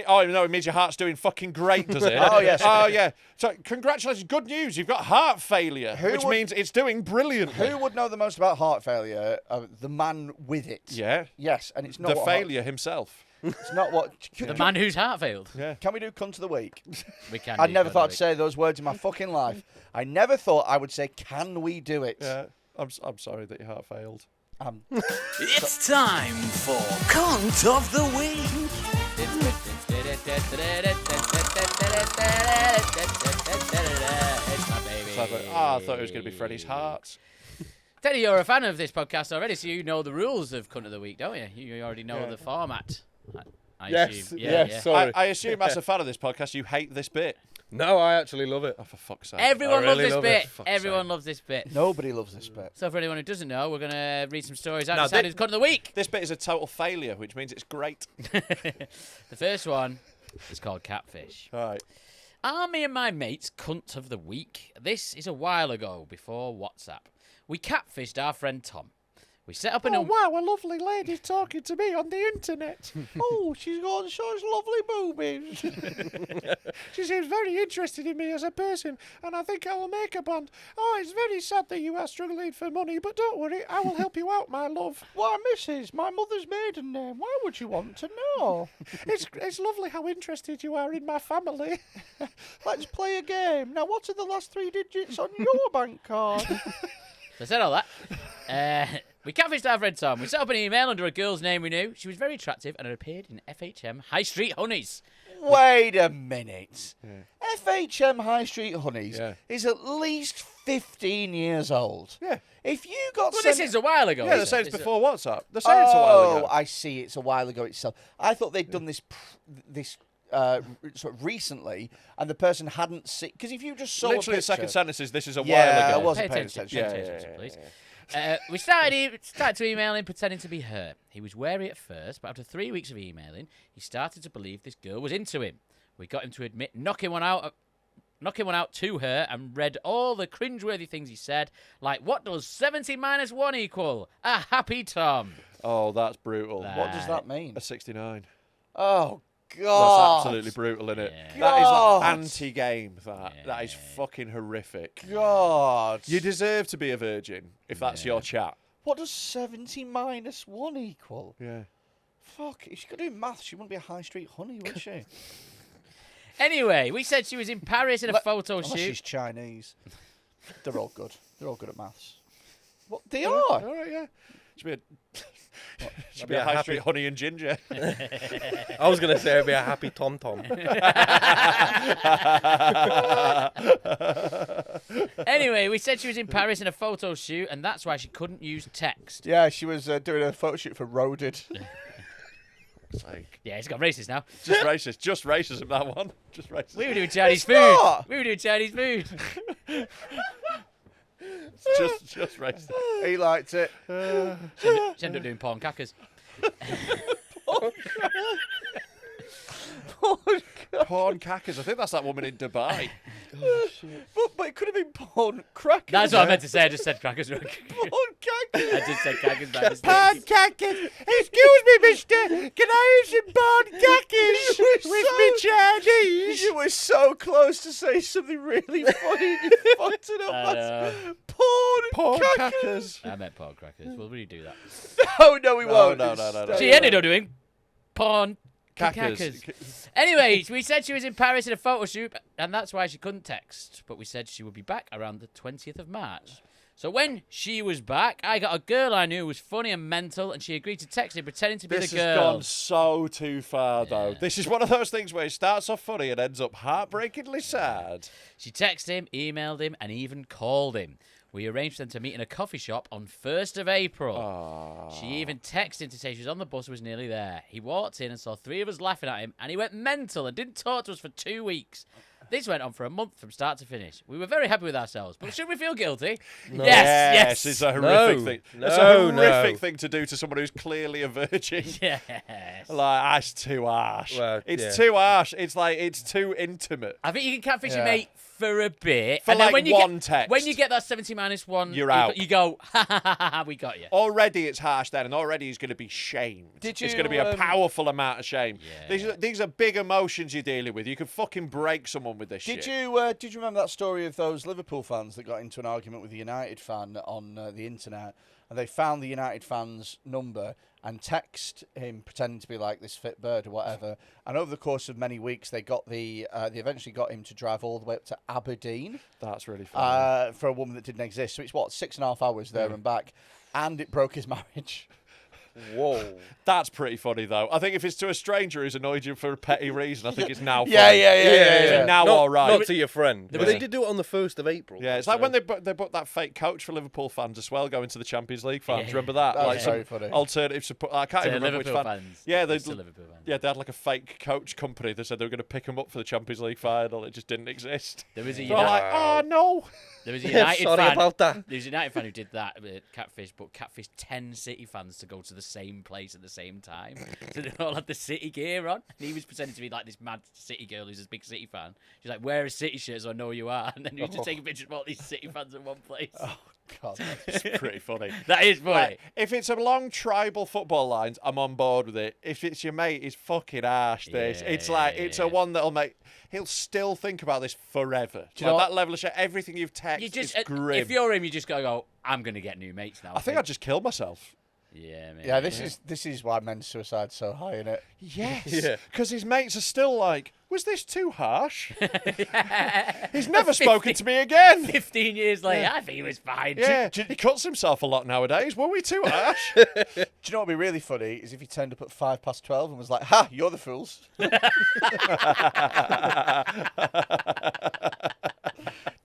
means your heart's doing fucking great, does it? Oh, yes. Oh yeah. So congratulations, good news. You've got heart failure, Who which would- means it's doing brilliantly. Who would know the most about heart failure? The man with it. Yeah. Yes, and it's not The what failure himself. It's not what. The man whose heart failed. Yeah. Can we do cunt of the week? We can. I do never it, thought don't I'd say those words in my fucking life. I never thought I would say, "Can we do it?" Yeah. I'm sorry that your heart failed. It's time for Cunt of the Week. It's my baby. So I thought it was going to be Freddy's heart. Teddy, you're a fan of this podcast already, so you know the rules of Cunt of the Week, don't you? You already know the format. I Yes, assume. yes, Yeah. sorry. I assume as a fan of this podcast, you hate this bit. No, I actually love it. Oh, for fuck's sake. Everyone I loves really this love bit. it. Fuck's Everyone sake. loves this bit. Nobody loves this bit. So for anyone who doesn't know, we're going to read some stories out Now, and decide who's Cunt of the Week. This bit is a total failure, which means it's great. The first one is called Catfish. All right. Are me and my mates Cunt of the Week? This is a while ago, before WhatsApp. We catfished our friend Tom. We set up an... wow, a lovely lady talking to me on the internet. Oh, she's got such lovely boobies. She seems very interested in me as a person, and I think I will make a bond. Oh, it's very sad that you are struggling for money, but don't worry, I will help you out, my love. Why, Mrs., my mother's maiden name. Why would you want to know? It's lovely how interested you are in my family. Let's play a game. Now, what are the last 3 digits on your bank card? So I said all that. We catfished our friend Tom. We set up an email under a girl's name we knew. She was very attractive and had appeared in FHM High Street Honeys. Wait a minute. FHM High Street Honeys Yeah. is at least 15 years old. Yeah. If you got Well, sent... this is a while ago. Yeah, they're isn't saying it? it's before WhatsApp. They're saying it's a while Oh, ago. I see. It's a while ago itself. I thought they'd done this sort of recently, and the person hadn't seen... Because if you just saw Literally, a the picture... second sentence is, this is a Yeah, while I ago. wasn't Pay paying attention, attention. pay Yeah, attention, yeah, please. yeah, We started to email him pretending to be her. He was wary at first, but after 3 weeks of emailing, he started to believe this girl was into him. We got him to admit knocking one out to her and read all the cringeworthy things he said, like, what does 70 minus 1 equal? A happy Tom. Oh, that's brutal. What does that mean? A 69. Oh, That's God. absolutely brutal, isn't it? Yeah. That is God. like anti-game, that is fucking horrific. God. You deserve to be a virgin if that's your chat. What does 70 minus 1 equal? Yeah. Fuck, if she could do maths, she wouldn't be a high street honey, would she? Anyway, we said she was in Paris in a photo Unless shoot. she's Chinese. They're all good. They're all good at maths. What? They All are? right, yeah. Should be a, should be be a a high happy- street honey and ginger. I was going to say it'd be a happy Tom Tom. Anyway, we said she was in Paris in a photo shoot, and that's why she couldn't use text. Yeah, she was doing a photo shoot for Roded. It's like, Yeah, it's got racist now. just racist. Just racism, that one. Just racist. We were doing Chinese food. not. We were doing Chinese food. Just racist. He liked it. She ended up doing porn cackers. Porn cackers. I think that's that woman in Dubai. But it could have been porn crackers. That's what I meant to say. I just said crackers. Porn I crackers. just said cackers by mistake. Porn cackers. Excuse me, mister. Can I have some porn cackers with me Chinese? You were so close to say something really funny. You fucked it up. I man. know. Porn cackers. I meant porn crackers. We'll redo that. No, we won't. No. She ended up doing porn Cackers. cackers. Anyway, we said she was in Paris in a photo shoot, and that's why she couldn't text. But we said she would be back around the 20th of March. So when she was back, I got a girl I knew was funny and mental, and she agreed to text me pretending to be This the has girl. gone so too far, though. This is one of those things where it starts off funny and ends up heartbreakingly sad. She texted him, emailed him, and even called him. We arranged for them to meet in a coffee shop on 1st of April. She even texted him to say she was on the bus and was nearly there. He walked in and saw 3 of us laughing at him, and he went mental and didn't talk to us for 2 weeks. This went on for a month from start to finish. We were very happy with ourselves, but should we feel guilty? No. Yes. It's a horrific thing. It's a horrific thing to do to someone who's clearly a virgin. Yes. Like, that's too harsh. Well, it's too harsh. It's like, it's too intimate. I think you can catfish your mate for a bit. For and then like when you one get, text. When you get that 70 minus 1, You're out. You go, ha ha ha ha, we got you. Already it's harsh then, and already he's going to be shamed. Did It's you, going to be a powerful amount of shame. Yeah. These are big emotions you're dealing with. You could fucking break someone with this shit. Did you remember that story of those Liverpool fans that got into an argument with a United fan on the internet, and they found the United fan's number and text him pretending to be like this fit bird or whatever, and over the course of many weeks they eventually got him to drive all the way up to Aberdeen. That's really funny. For a woman that didn't exist. So it's 6.5 hours there and back, and it broke his marriage. Whoa. That's pretty funny, though. I think if it's to a stranger who's annoyed you for a petty reason, I think it's now funny. Yeah. It's now Not, all right. not to your friend. But they did do it on the 1st of April. Yeah, it's like when they booked that fake coach for Liverpool fans as well going to the Champions League fans. Yeah. Remember that? That Like was some very funny. alternative support. I can't To even remember which Liverpool fan. fans. Yeah, It's to Liverpool fans. Yeah, they had like a fake coach company. They said they were going to pick him up for the Champions League final. It just didn't exist. There was a So I'm like, oh no. There was a United Sorry fan. about that. There was a United fan who did that with catfish, but catfished 10 City fans to go to the same place at the same time. So they all had the City gear on, and he was pretending to be like this mad City girl who's a big City fan. She's like, "Wear a City shirt so I know who you are," and then he was just taking pictures of all these City fans in one place. God, It's pretty funny. That is funny. Like, if it's along tribal football lines, I'm on board with it. If it's your mate, it's fucking harsh. This. It's like it's a one that'll make. He'll still think about this forever. Do you know that level of shit? Everything you've texted You just, is grim. if you're him, you just gotta go, "I'm gonna get new mates now." I think I'd just kill myself. Yeah, man. Yeah, this is why men's suicide's so high, isn't it? Yes. Yeah. Because his mates are still like, was this too harsh? He's never spoken to me again. 15 years later, I think he was fine. Yeah, he cuts himself a lot nowadays. Were we too harsh? Do you know what'd be really funny is if he turned up at 12:05 and was like, "Ha, you're the fools."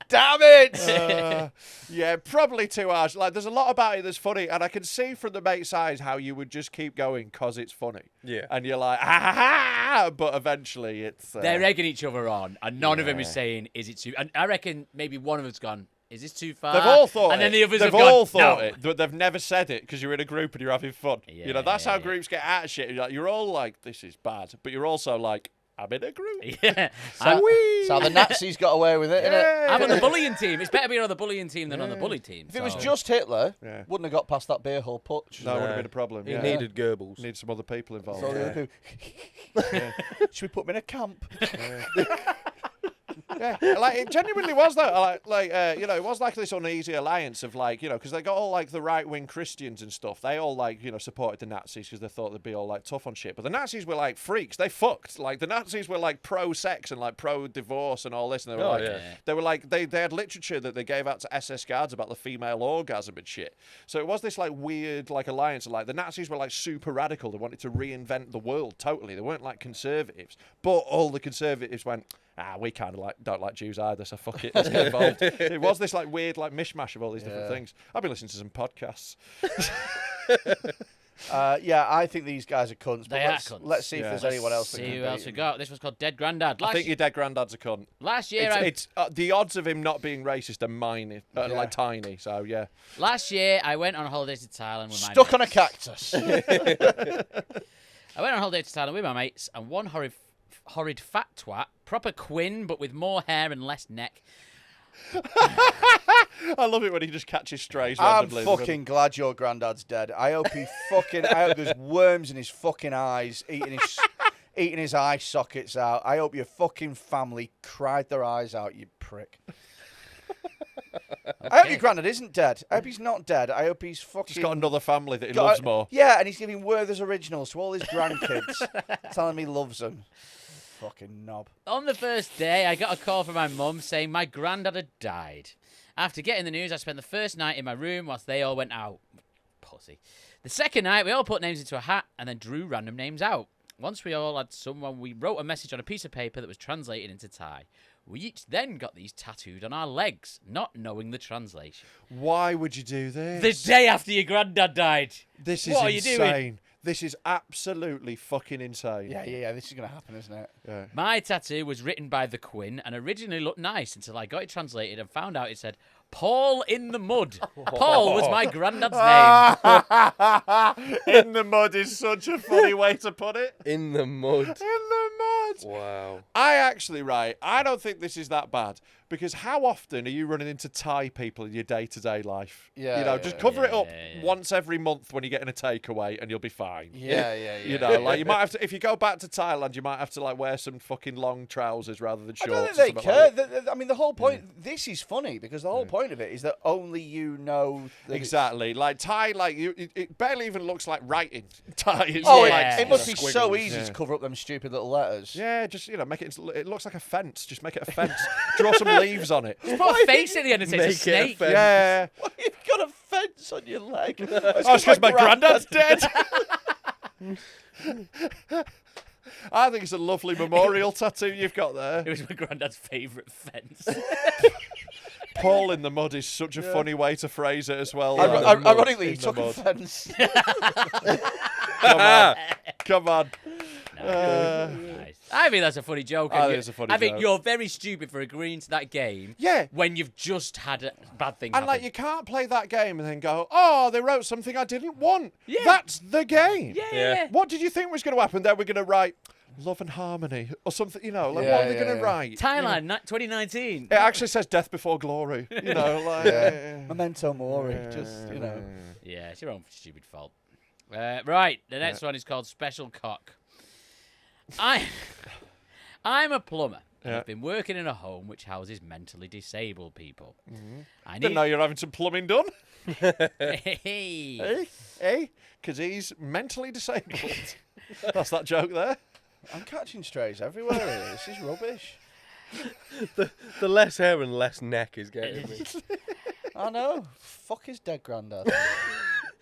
Damn it! Yeah, probably too harsh. Like, there's a lot about it that's funny, and I can see from the mate's eyes how you would just keep going because it's funny. Yeah. And you're like, ah, but eventually it's... They're egging each other on, and none of them is saying, "Is it too?" And I reckon maybe one of them's gone, "Is this too far?" They've all thought and it. then the others They've have gone, all thought "No." it, but they've never said it because you're in a group and you're having fun. You know, that's how Yeah. groups get out of shit. You're all like, this is bad, but you're also like, I'm in a group. Yeah. So the Nazis got away with it, innit? I'm on the bullying team. It's better being on the bullying team than on the bully team. If it was so- just Hitler, Yeah. wouldn't have got past that beer hole putsch. No, it would have been a problem. He Yeah. needed Goebbels. Need some other people involved. So yeah. they do. Should we put him in a camp? Yeah, like it genuinely was though. You know, it was like this uneasy alliance of like, you know, because they got all like the right wing Christians and stuff. They all like, you know, supported the Nazis because they thought they'd be all like tough on shit. But the Nazis were like freaks. They fucked. Like the Nazis were like pro sex and like pro divorce and all this. And they were they were like they had literature that they gave out to SS guards about the female orgasm and shit. So it was this like weird like alliance. Like the Nazis were like super radical. They wanted to reinvent the world totally. They weren't like conservatives, but all the conservatives went, we kind of like don't like Jews either, so fuck it, let's get involved. It was this like weird like mishmash of all these different things. I've been listening to some podcasts. Yeah, I think these guys are cunts. But They are let's, cunts. let's see if there's anyone else. that See can who beat else we him. got. This was called Dead Grandad. I think your dead granddad's a cunt. Last year, It's the odds of him not being racist are minor, like tiny. So yeah. Last year, I went on holiday to Thailand with my Stuck on a mates. cactus. I went on holiday to Thailand with my mates, and one horrid fat twat, proper Quinn, but with more hair and less neck. I love it when he just catches strays I'm randomly. fucking glad your granddad's dead. I hope he fucking. I hope there's worms in his fucking eyes, eating his eye sockets out. I hope your fucking family cried their eyes out, you prick. I hope your granddad isn't dead. I hope he's not dead. I hope he's fucking... He's got another family that he loves more. Yeah, and he's giving Werther's Originals to all his grandkids, telling me he loves them. Fucking knob. On the first day, I got a call from my mum saying my granddad had died. After getting the news, I spent the first night in my room whilst they all went out. Pussy. The second night, we all put names into a hat and then drew random names out. Once we all had someone, we wrote a message on a piece of paper that was translated into Thai. We each then got these tattooed on our legs, not knowing the translation. Why would you do this? The day after your granddad died. This is what insane. Are you doing? This is absolutely fucking insane. Yeah. This is going to happen, isn't it? Yeah. My tattoo was written by the Quinne and originally looked nice until I got it translated and found out it said, Paul in the mud. Paul was my granddad's name. In the mud is such a funny way to put it. In the mud. In the mud. Wow. I don't think this is that bad. Because how often are you running into Thai people in your day-to-day life? Yeah. Just cover it up once every month when you're getting a takeaway and you'll be fine. Yeah. You you might have to, if you go back to Thailand, you might have to wear some fucking long trousers rather than shorts. I don't think they care. The whole point, this is funny because the whole point of it is that only you know. Exactly. Thai, it barely even looks like writing. Thai is it must be so easy to cover up them stupid little letters. Yeah, just, make it looks like a fence. Just make it a fence. Draw some leaves on it. Just put a face at the end and say it's a snake. Yeah. Why you've got a fence on your leg? Oh, it's because my granddad's dead. I think it's a lovely memorial tattoo you've got there. It was my granddad's favourite fence. Paul in the mud is such a funny way to phrase it as well. Ironically, he In the took a mud. fence. Come on. Nice. I think that's a funny joke. I think it's a funny I think joke. you're very stupid for agreeing to that game. Yeah. When you've just had a bad thing And happen. you can't play that game and then go, oh, they wrote something I didn't want. Yeah. That's the game. Yeah. What did you think was going to happen? They were going to write love and harmony or something, what are they going to write? Thailand, 2019. It actually says death before glory, Memento mori, Yeah, it's your own stupid fault. Right, the next one is called Special Cock. I'm a plumber. And I've been working in a home which houses mentally disabled people. I Didn't know you're having some plumbing done. Hey. Because he's mentally disabled. That's that joke there. I'm catching strays everywhere here. This is rubbish. The less hair and less neck is getting me. I know. Fuck his dead granddad.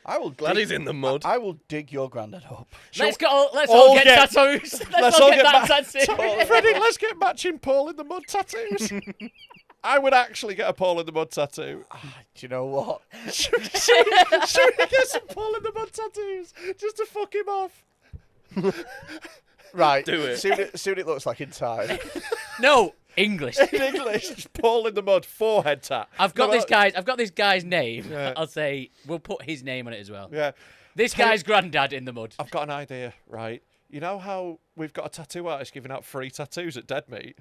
I will. Glad he's in the mud. I will dig your granddad up. Let's all get tattoos. Let's all get that tattoo. Freddie, let's get matching Paul in the mud tattoos. I would actually get a Paul in the mud tattoo. Do you know what? Should we get some Paul in the mud tattoos just to fuck him off? Right. Do it. See what it looks like in Thai. No, English. In English, just Paul in the mud forehead tat. I've got this guy's name. Yeah. I'll say we'll put his name on it as well. Yeah. This guy's granddad in the mud. I've got an idea, right? You know how we've got a tattoo artist giving out free tattoos at Dead Meat?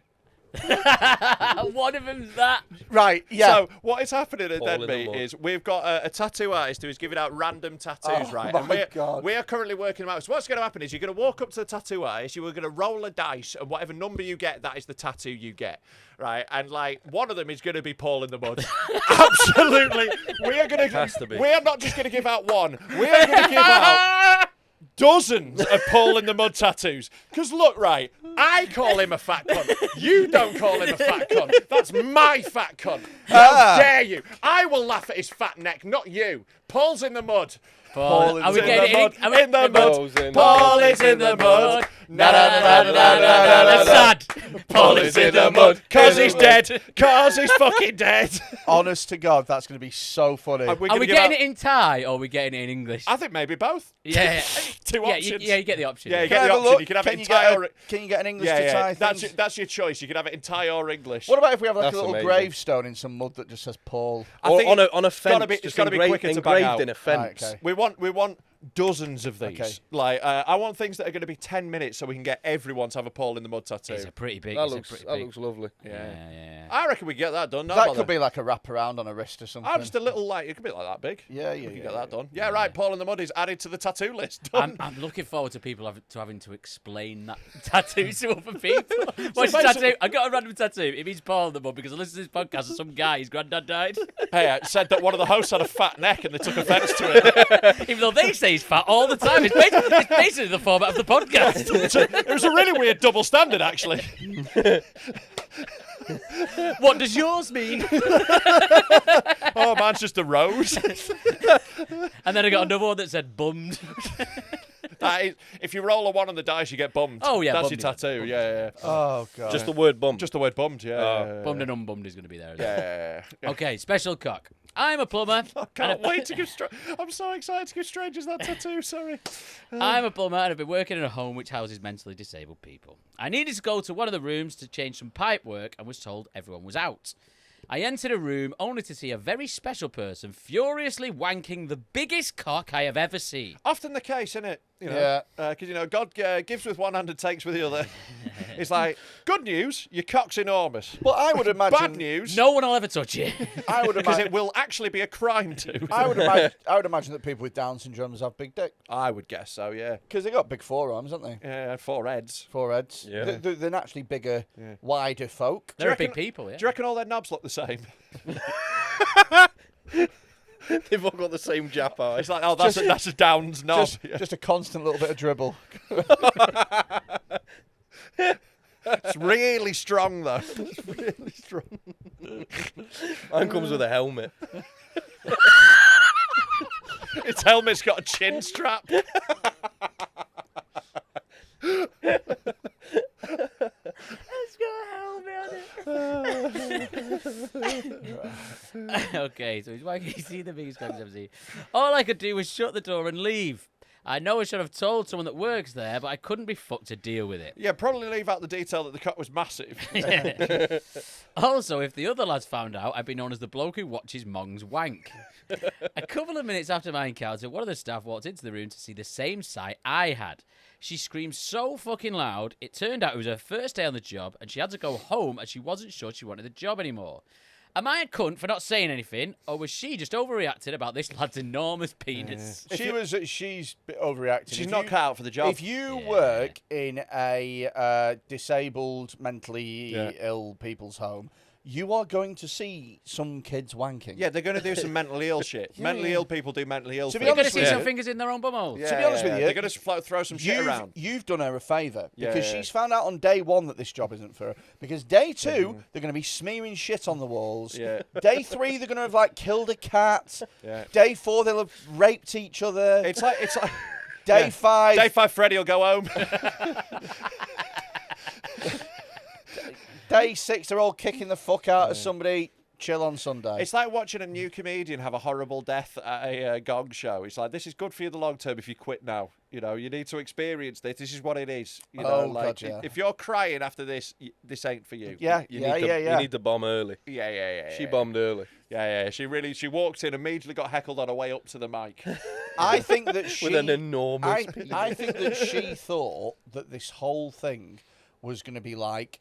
One of them's that. Right, yeah. So what is happening at Paul Dead in the Meat mud. is we've got a tattoo artist who is giving out random tattoos, right? My God. We are currently working them out. So what's going to happen is you're going to walk up to the tattoo artist, you are going to roll a dice, and whatever number you get, that is the tattoo you get, right? And one of them is going to be Paul in the mud. Absolutely. Has to be. We are not just going to give out one. We are going to give out dozens of Paul in the mud tattoos. Because look, right, I call him a fat cunt. You don't call him a fat cunt. That's my fat cunt. How dare you? I will laugh at his fat neck, not you. Paul's in the mud. Paul, are we in getting the mud. it? In the mud. Paul's in the Paul mud. is in the mud. That's sad. Paul is in the mud. Cause he's dead. Cause he's fucking dead. Honest to God, that's going to be so funny. Are we getting it in Thai or are we getting it in English? I think maybe both. Yeah. Two options. You get the option. Yeah, you Can get I the have a option. look? You can have it in you Thai get or... Can you get an English to Thai thing? That's your choice. You can have it in Thai or English. What about if we have like That's a little amazing. gravestone in some mud that just says Paul? I Or think on a it's gotta fence, be- just it's gotta be quicker to bang engraved out. in a fence. Right, okay. We want dozens of these. Okay. Like, I want things that are going to be 10 minutes so we can get everyone to have a Paul in the Mud tattoo. It's a pretty big. That it's a looks pretty that big- looks lovely. Yeah. I reckon we get that done. No That bother. could be like a wraparound on a wrist or something. I'm just a little like, it could be like that big. Yeah, We yeah, can yeah, get yeah. that done. Yeah, right. Paul in the Mud is added to the tattoo list. Done. I'm looking forward to people having to explain that tattoo to other people. What's basically- tattoo? I got a random tattoo. It means Paul in the Mud because I listened to this podcast and some guy, his granddad died. Hey, it said that one of the hosts had a fat neck and they took offence to it. Even though they say he's fat all the time. It's basically the format of the podcast. It was a really weird double standard, actually. What does yours mean? Oh, mine's just a rose. And then I got another one that said bummed. That is, if you roll a 1 on the dice, you get bummed. Oh, yeah, that's bummed, your tattoo. Yeah. Oh god. Just the word bum. Just the word bummed. Yeah. Bummed and unbummed is going to be there. Isn't it? Yeah. Okay, special cock. I'm a plumber. I can't wait to give. I'm so excited to give strangers that tattoo. Sorry. I'm a plumber and I've been working in a home which houses mentally disabled people. I needed to go to one of the rooms to change some pipe work and was told everyone was out. I entered a room only to see a very special person furiously wanking the biggest cock I have ever seen. Often the case, isn't it? You know, Yeah. Because God gives with one hand and takes with the other. It's like good news, your cock's enormous. Well, I would imagine. Bad news, No one will ever touch it. I would because imagine. it will actually be a crime to. I would imagine that people with Down syndromes have big dick I would guess so. Yeah. because they got big forearms, haven't they? Yeah. 4 heads. Foreheads. Yeah. They're naturally bigger, wider folk. They're reckon- big people, yeah. Do you reckon all their knobs look the same? They've all got the same jap eye. It's like, oh, that's a Downs knob. Yeah. Just a constant little bit of dribble. It's really strong though. It's really strong. Mine comes with a helmet. Its helmet's got a chin strap. Okay, so he's wanking. He's seen the biggest cock he's ever seen. All I could do was shut the door and leave. I know I should have told someone that works there, but I couldn't be fucked to deal with it. Yeah, probably leave out the detail that the cock was massive. Also, if the other lads found out, I'd be known as the bloke who watches Mongs wank. A couple of minutes after my encounter, one of the staff walked into the room to see the same sight I had. She screamed so fucking loud, it turned out it was her first day on the job, and she had to go home as she wasn't sure she wanted the job anymore. Am I a cunt for not saying anything, or was she just overreacted about this lad's enormous penis? She's overreacting. She's If not you- cut out for the job. If you work in a disabled, mentally ill people's home, you are going to see some kids wanking. Yeah, they're going to do some mentally ill shit. Mentally ill people do mentally ill To be things. You're going to honest see with some you- fingers in their own bumhole. Yeah, To be honest with you, they're going to throw some shit around. You've done her a favour because Yeah. she's found out on day 1 that this job isn't for her. Because day 2, they're going to be smearing shit on the walls. Yeah. Day 3, they're going to have like killed a cat. Yeah. Day 4, they'll have raped each other. It's like Day 5, day 5. Freddy will go home. day 6, they're all kicking the fuck out of somebody. Chill on Sunday. It's like watching a new comedian have a horrible death at a gong show. It's like, this is good for you the long term if you quit now. You know, you need to experience this. This is what it is. You know, Oh, like God, yeah. if you're crying after this, this ain't for you. yeah, You yeah, need to, yeah, yeah. You need to bomb early. Yeah. She bombed early. Yeah. She walked in, immediately got heckled on her way up to the mic. I think that she With an enormous penis. I think that she thought that this whole thing was going to be like,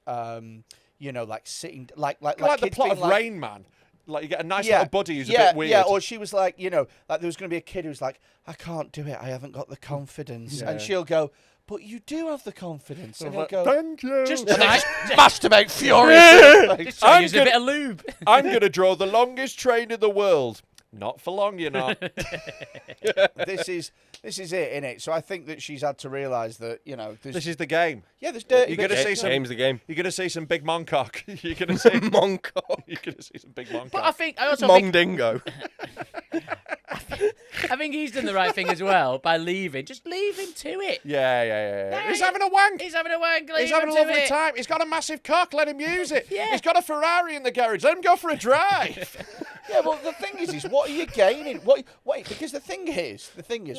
you know, like sitting, like like the kids plot being of like, Rain Man. Like, you get a nice little buddy who's a yeah, bit weird. Yeah, or she was like, you know, like there was going to be a kid who's like, I can't do it. I haven't got the confidence. Yeah. And she'll go, but you do have the confidence. And he'll like, go, thank you. Just and try, they just masturbate furiously. just try I'm use a good- bit of lube. I'm going to draw the longest train in the world. Not for long, you're not. This is it, innit? So I think that she's had to realise that, you know, there's, This is the game. there's dirty You're gonna bits. see some- Game's the game. You're going to see some big moncock. You're going to see. Monko. You're going to see some big moncock. But I also think, Mongdingo. I think he's done the right thing as well by leaving. Just leave him to it. Yeah. He's having a wank. He's having a wank. He's leave having a him to lovely it. time. He's got a massive cock. Let him use it. Yeah. He's got a Ferrari in the garage. Let him go for a drive. Yeah, but the thing is what are you gaining? Wait, because the thing is,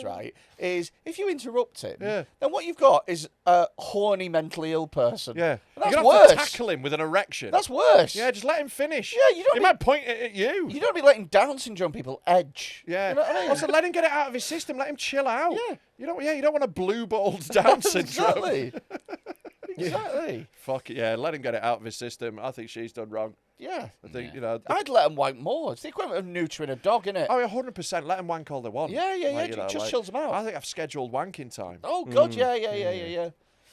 right, is if you interrupt him, then what you've got is a horny, mentally ill person. Yeah. And that's You're worse. gonna have to tackle him with an erection. That's worse. Yeah, just let him finish. Yeah, you don't He need- might point it at you. You don't be letting Down syndrome people edge. Yeah. You know what I mean? Also, let him get it out of his system. Let him chill out. Yeah. You don't want a blue-balled Down syndrome. Exactly. Exactly. Fuck it, yeah. Let him get it out of his system. I think she's done wrong. Yeah. I think, you know... I'd let them wank more. It's the equivalent of neutering a dog, innit? Oh, yeah, 100%. Let them wank all they want. Yeah, yeah, Like, yeah. you know, Just like, chills them out. I think I've scheduled wanking time. Oh, God, yeah.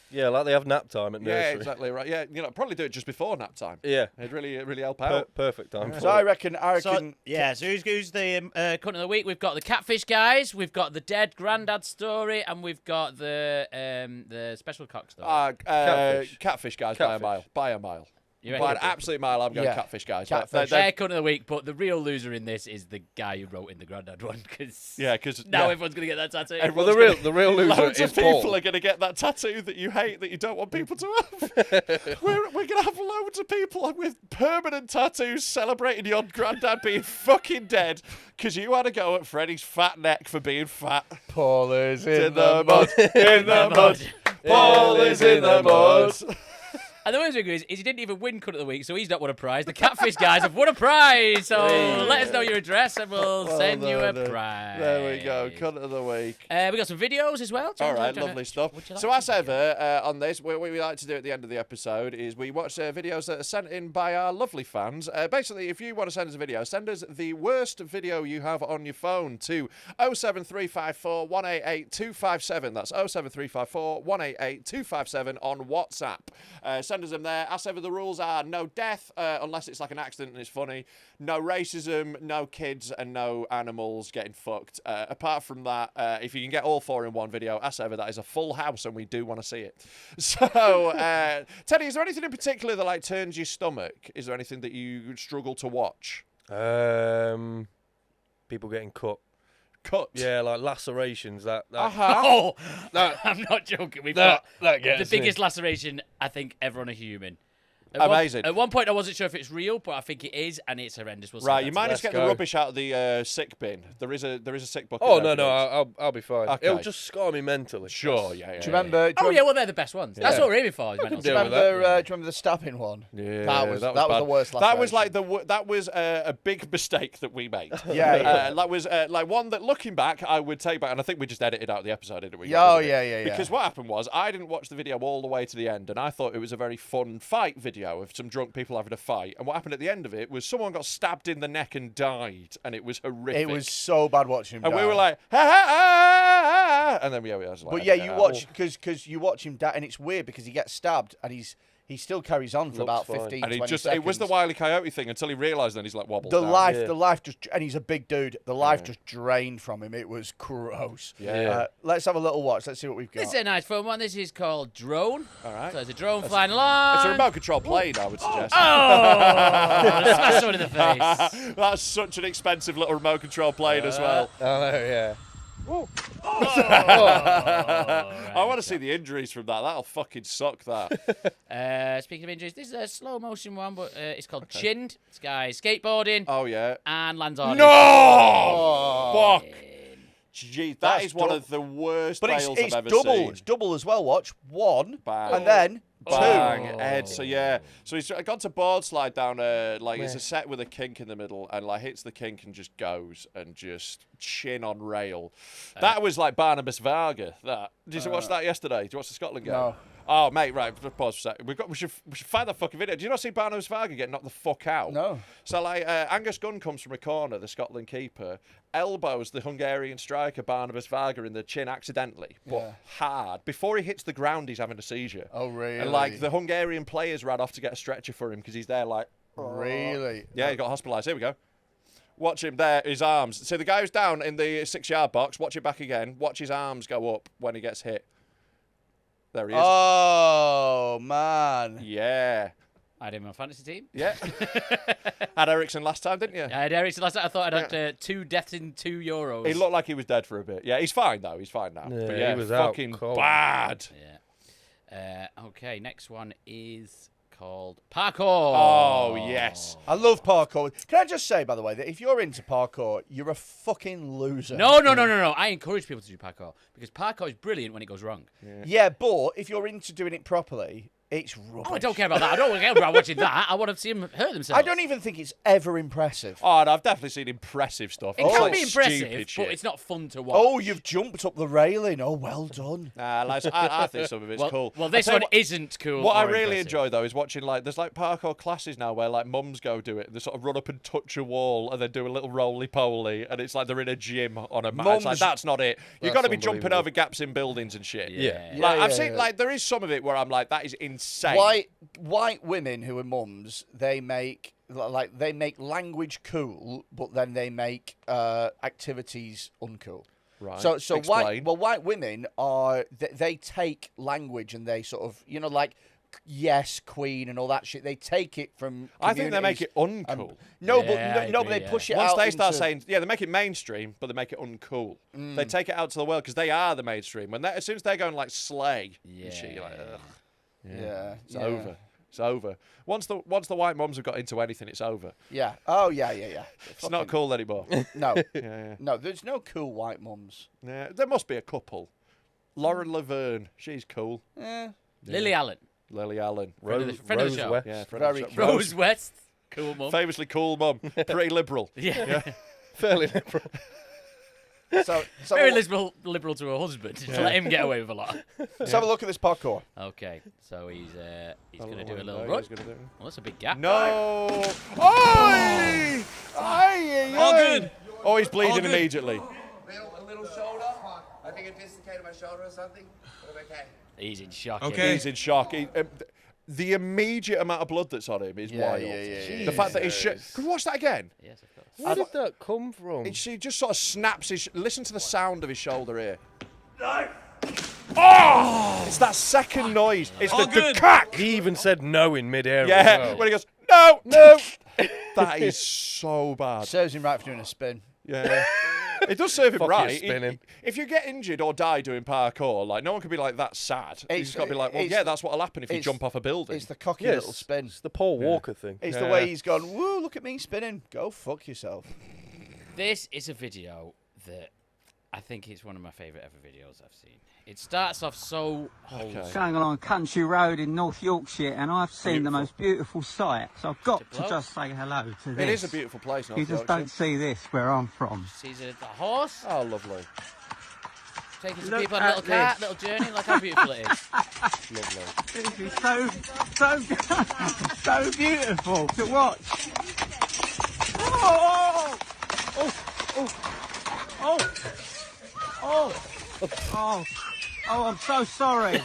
Yeah, like they have nap time at Yeah, nursery. exactly right. Yeah, you know, probably do it just before nap time. Yeah. It'd really help out. Perfect time. So I reckon. So who's the cunt of the week? We've got the catfish guys, we've got the dead granddad story, and we've got the special cock story. Catfish guys by a mile. By a mile. You By an reckon? absolute mile, I'm going Yeah. catfish guys. Catfish. They're cunt of the week, but the real loser in this is the guy who wrote in the granddad one, because now everyone's gonna get that tattoo. Well, the real loser loads is of people Paul. are going to get that tattoo that you hate, that you don't want people to have. we're going to have loads of people with permanent tattoos celebrating your granddad being fucking dead because you had a go at Freddy's fat neck for being fat. Paul is In the mud, in the mud. Paul is in the mud. And the worst thing is he didn't even win cunt of the week, so he's not won a prize. The catfish guys have won a prize, so let us know your address and we'll send you a prize. There we go, cunt of the week. We got some videos as well. All right, lovely stuff. would you like So to as ever, on this, what we like to do at the end of the episode is we watch videos that are sent in by our lovely fans. Basically, if you want to send us a video, send us the worst video you have on your phone to 07354 188 257. That's 07354 188 257 on WhatsApp. Send us them there. As ever, the rules are no death, unless it's like an accident and it's funny. No racism, no kids, and no animals getting fucked. Apart from that, if you can get all four in one video, as ever, that is a full house, and we do want to see it. So, Teddy, is there anything in particular that like turns your stomach? Is there anything that you struggle to watch? People getting cut. Cut. Yeah, like lacerations. That Oh, I'm not joking. We've got that gets the biggest laceration I think ever on a human. Amazing. At one point, I wasn't sure if it's real, but I think it is, and it's horrendous. We'll Right, you might Let's just get the go. rubbish out of the sick bin. There is a sick bucket. Oh there no, for these. I'll be fine. Okay. It'll just scar me mentally. Sure, yeah. Do you remember? Oh yeah, well they're the best ones. That's what we're aiming for. can Do you deal with remember the stabbing one? Yeah, that was bad. the worst. That was laceration. like that was a big mistake that we made. Yeah. That was like one that, looking back, I would take back, and I think we just edited out the episode, didn't we? Oh, yeah. Because what happened was I didn't watch the video all the way to the end, and I thought it was a very fun fight video of some drunk people having a fight. And what happened at the end of it was someone got stabbed in the neck and died, and it was horrific. It was so bad watching him. and we die. were like, ha ha ha, and then we was like, But yeah, okay, you all right. watch because you watch him die, and it's weird because he gets stabbed and he still carries on for Looks about fine. 15, And he 20 just seconds. it was the Wile E. Coyote thing until he realised, then he's like wobbled the down. life just, and he's a big dude. The life just drained from him. It was gross. Yeah. Let's have a little watch. Let's see what we've got. This is a nice fun one. This is called Drone. All right. So there's a drone flying along. It's a remote control plane, I would suggest. Oh! Smash someone in the face. That's such an expensive little remote control plane as well. Oh yeah. I want to see the injuries from that. That'll fucking suck, that. Speaking of injuries, this is a slow motion one, but it's called Chinned. This guy skateboarding Oh, yeah. and lands on. No! Fuck. Gee, That's is one dou- of the worst But fails it's I've ever double. seen. It's double as well. Watch one, Bang. and then Bang, Ed. So yeah, so he's gone to board slide down like it's a set with a kink in the middle, and like hits the kink and just goes and just chin on rail. That was like Barnabas Varga. That did you watch that yesterday? Did you watch the Scotland game? No. Oh mate, right. Pause for a second. We should find that fucking video. Do you not see Barnabas Varga get knocked the fuck out? No. So like Angus Gunn comes from a corner, the Scotland keeper, elbows the Hungarian striker Barnabas Varga in the chin accidentally, but hard. Before he hits the ground, he's having a seizure. Oh, really? And like the Hungarian players ran off to get a stretcher for him because he's there like. really. Yeah, he got hospitalised. Here we go. Watch him there, his arms. So the guy who's down in the 6-yard box, watch it back again. Watch his arms go up when he gets hit. There he is. Oh man. Yeah. I had him on my fantasy team. Yeah. Had Ericsson last time, didn't you? I had Ericsson last night. I thought I'd had 2 deaths in €2. He looked like he was dead for a bit. Yeah, he's fine though. He's fine now. Yeah, But yeah, he was out fucking cold. bad. Yeah. Okay, next one is called parkour. Oh, yes. I love parkour. Can I just say, by the way, that if you're into parkour, you're a fucking loser. No. I encourage people to do parkour because parkour is brilliant when it goes wrong. Yeah, but if you're into doing it properly, it's rubbish. Oh, I don't care about that. I don't care about watching that. I want to see them hurt themselves. I don't even think it's ever impressive. Oh, and I've definitely seen impressive stuff. It It's can like be impressive, stupid but shit. it's not fun to watch. Oh, you've jumped up the railing. Oh, well done. Nah, like, I think some of it's cool. Well, I this tell you one isn't cool. What I or really impressive. enjoy though is watching there's like parkour classes now where like mums go do it. They sort of run up and touch a wall and then do a little roly poly, and it's like they're in a gym on a mat. It's like Mums- that's not it. You've That's got to be jumping unbelievable. over gaps in buildings and shit. Yeah. Like I've Yeah, seen yeah. like there is some of it where I'm like that is insane. White women who are mums, they make language cool, but then they make activities uncool. Right. So Explain. white women are they take language and they sort of like yes, queen and all that shit. They take it from. I think they make it communities uncool. No, Yeah, I but agree, they push it Once out. they start into- saying, yeah, they make it mainstream, but they make it uncool. They take it out to the world because they are the mainstream. As soon as they're going like slay and shit, you're like, ugh. yeah, It's over. It's over. Once the white mums have got into anything, it's over. Yeah. Oh yeah. It's not cool anymore. No. yeah. No, there's no cool white mums. Yeah, there must be a couple. Lauren Laverne, she's cool. Lily Allen. Lily Allen, Friend of the show. West. yeah, friend Very of the show. Rose West. Cool mum. Famously cool mum, pretty liberal. Yeah. Fairly liberal. So Very liberal to her husband. Just let him get away with a lot. let's have a look at this parkour. Okay, so he's going to do a No, little he's run. gonna do it. Well, that's a big gap. No! Oi! All good. Oh, he's bleeding All good. immediately. A little shoulder. I think I dislocated my shoulder or something. But I'm okay. He's in shock. Okay. He's in shock. The immediate amount of blood that's on him is wild. The fact that he's Can we watch that again? Yes, of course. Where did that come from? She just sort of snaps his. Listen to the sound of his shoulder here. Oh! It's that second noise. It's All the good. cack. He even said no in midair. as Yeah, well. when he goes, no. That is so bad. Serves him right for doing a spin. Yeah. It does serve him Fuck right. you, spinning. If you get injured or die doing parkour, like no one can be like that sad. You just got to be like, well, it's- yeah, that's what'll happen if you it's- jump off a building. It's the cocky Yes, little spin. It's the Paul Walker thing. It's the way he's gone, woo, look at me spinning. Go fuck yourself. This is a video that I think it's one of my favourite ever videos I've seen. It starts off so wholesome. Going along a country road in North Yorkshire, and I've seen the most beautiful sight. So I've got to bloke. just say hello to this. It is a beautiful place, You North just Yorkshire. don't see this where I'm from. Sees a horse, Oh, lovely. taking some Look people on a little at cart, this. little journey. Look how beautiful it is. Lovely. This is so beautiful to watch. Oh, oh, oh, oh, oh, oh, oh, I'm so sorry.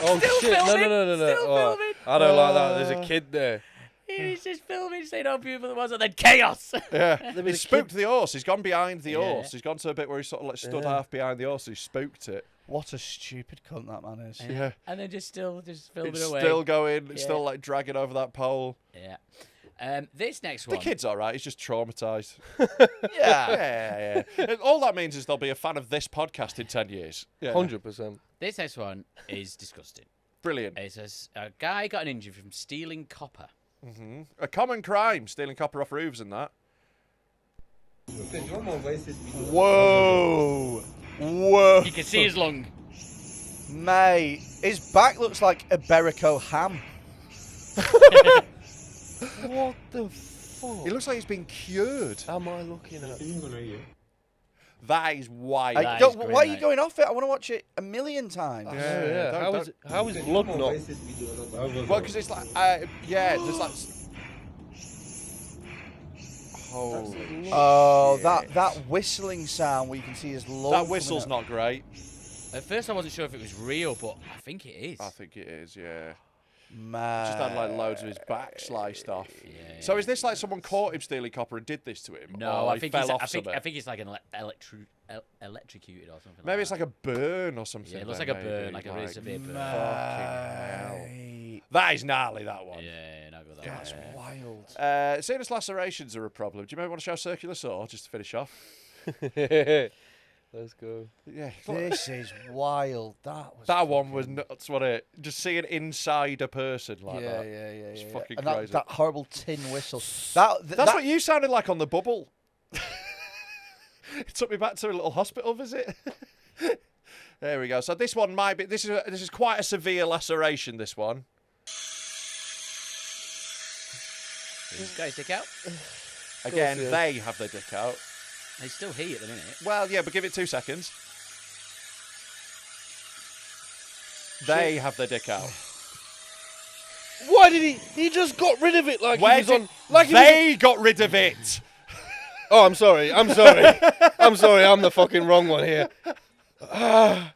Oh shit! No. Still Oh, filming. I don't like that. There's a kid there. He's just filming, saying how beautiful it was, and then chaos. Yeah. was He a spooked the horse. He's gone behind the Yeah. horse. He's gone to a bit where he sort of like stood half behind the horse. He spooked it. What a stupid cunt that man is. Yeah. And then just filming It's away. still going. It's Yeah. still like dragging over that pole. Yeah. This next The one. kid's all right. He's just traumatized. Yeah. Yeah. All that means is there'll be a fan of this podcast in 10 years. Yeah. 100%. This next one is disgusting. Brilliant. It says a guy got an injury from stealing copper. A common crime, stealing copper off roofs and that. Whoa. Whoa. You can see his lung. Mate, his back looks like a Berico ham. What the fuck It looks like he's been cured. am I looking at? That is wild. Why is great, are you mate. going off it? I want to watch it a million times. Yeah. don't- How is blood not? Well, because it's like, there's like. Holy Oh, shit. that whistling sound where you can see his lung. That whistle's coming not great. At first, I wasn't sure if it was real, but I think it is. I think it is, yeah. up. Man. Just had like loads of his back sliced off. So is this like someone caught him stealing copper and did this to him? No, or I he think fell he's, off I think something? it's like an electrocuted or something. Maybe like it's like a burn or something. Yeah, it looks then, like a burn, maybe, like a really severe burn. Fucking hell. Mate, That is gnarly, that one. Yeah, not good. that's wild. Sinus lacerations are a problem. Do you maybe want to show circular saw just to finish off? Let's go. Yeah. This is wild. That one was nuts, wasn't it? Just seeing inside a person like yeah, that. yeah. It's fucking And crazy. that horrible tin whistle. That's what you sounded like on the bubble. It took me back to a little hospital visit. There we go. So this one might be. This is quite a severe laceration. This one. He's got his dick out. Again, they have their dick out. He's still here at the minute. Well, yeah, but give it 2 seconds. They have their dick out. Why did he just got rid of it like Where he was did on... Like they got rid of it? Oh, I'm sorry. I'm sorry. I'm the fucking wrong one here. The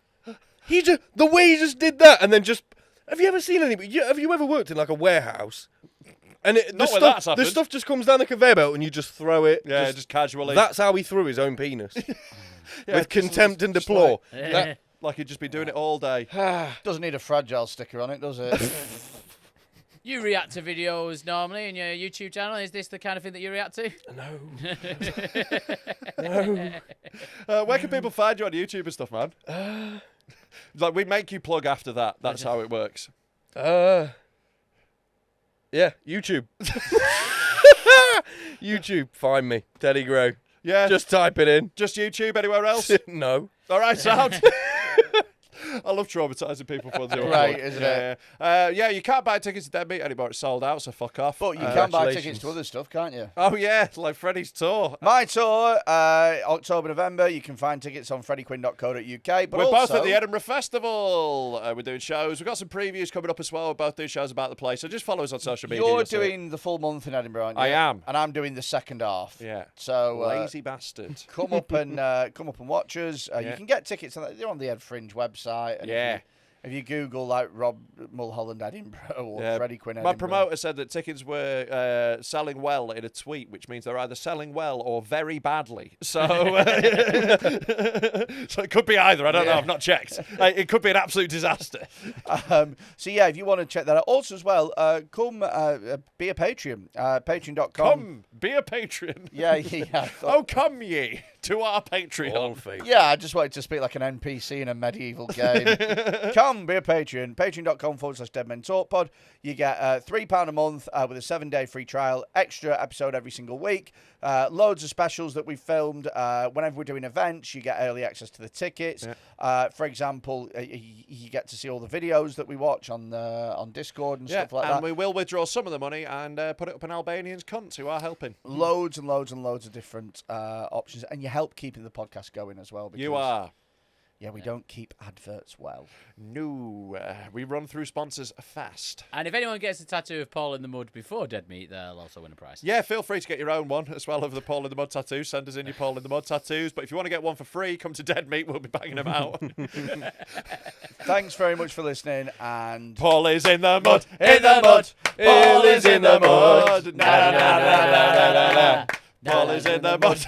way he just did that and then just... Have you ever seen anybody... Have you ever worked in like a warehouse? And the stuff just comes down the conveyor belt and you just throw it. Yeah, just casually. That's how he threw his own penis. With contempt and deplore. Like he'd just be doing it all day. Doesn't need a fragile sticker on it, does it? You react to videos normally in your YouTube channel. Is this the kind of thing that you react to? No. Where can people find you on YouTube and stuff, man? Like, we make you plug after that. That's how it works. Yeah, YouTube. YouTube, find me. Teddy Grow. Yeah. Just type it in. Just YouTube, anywhere else? No. All right, sound. I love traumatising people for the Right, isn't it? Yeah, you can't buy tickets to Dead Meat anymore. It's sold out, so fuck off. But you can buy tickets to other stuff, can't you? Oh, yeah, like Freddy's tour. My tour, October, November. You can find tickets on freddyquinne.co.uk. But We're both also, at the Edinburgh Festival. We're doing shows. We've got some previews coming up as well. We're both doing shows about the place. So just follow us on social media. You're doing the full month in Edinburgh, aren't you? I am. And I'm doing the second half. Yeah. So lazy bastard. Come up and watch us. You can get tickets. They're on the Ed Fringe website. And Yeah. If you Google like Rob Mulholland Edinburgh or Freddy Quinne My Edinburgh. promoter said that tickets were selling well in a tweet, which means they're either selling well or very badly. So, so it could be either. I don't know. I've not checked. It could be an absolute disaster. So yeah, if you want to check that out. Also as well, come be a Patreon. Patreon.com. Come be a patron. Yeah. Oh, come ye to our Patreon. Yeah, I just wanted to speak like an NPC in a medieval game. Come be a Patreon. Patreon.com/DeadmenTalkPod. You get £3 a month with a 7-day free trial. Extra episode every single week. Loads of specials that we've filmed. Whenever we're doing events, you get early access to the tickets. Yeah. For example, you get to see all the videos that we watch on Discord and stuff like that. And we will withdraw some of the money and put it up in Albanians' cunts who are helping. Loads and loads and loads of different options. And you help keeping the podcast going as well. Because, you are. Yeah, we don't keep adverts well. No, we run through sponsors fast. And if anyone gets a tattoo of Paul in the Mud before Dead Meat, they'll also win a prize. Yeah, feel free to get your own one as well of the Paul in the Mud tattoo. Send us in your Paul in the Mud tattoos. But if you want to get one for free, come to Dead Meat. We'll be banging them out. Thanks very much for listening. And Paul is in the mud, in the mud. Paul is in the mud. Na na na na na na na. Paul is in the mud.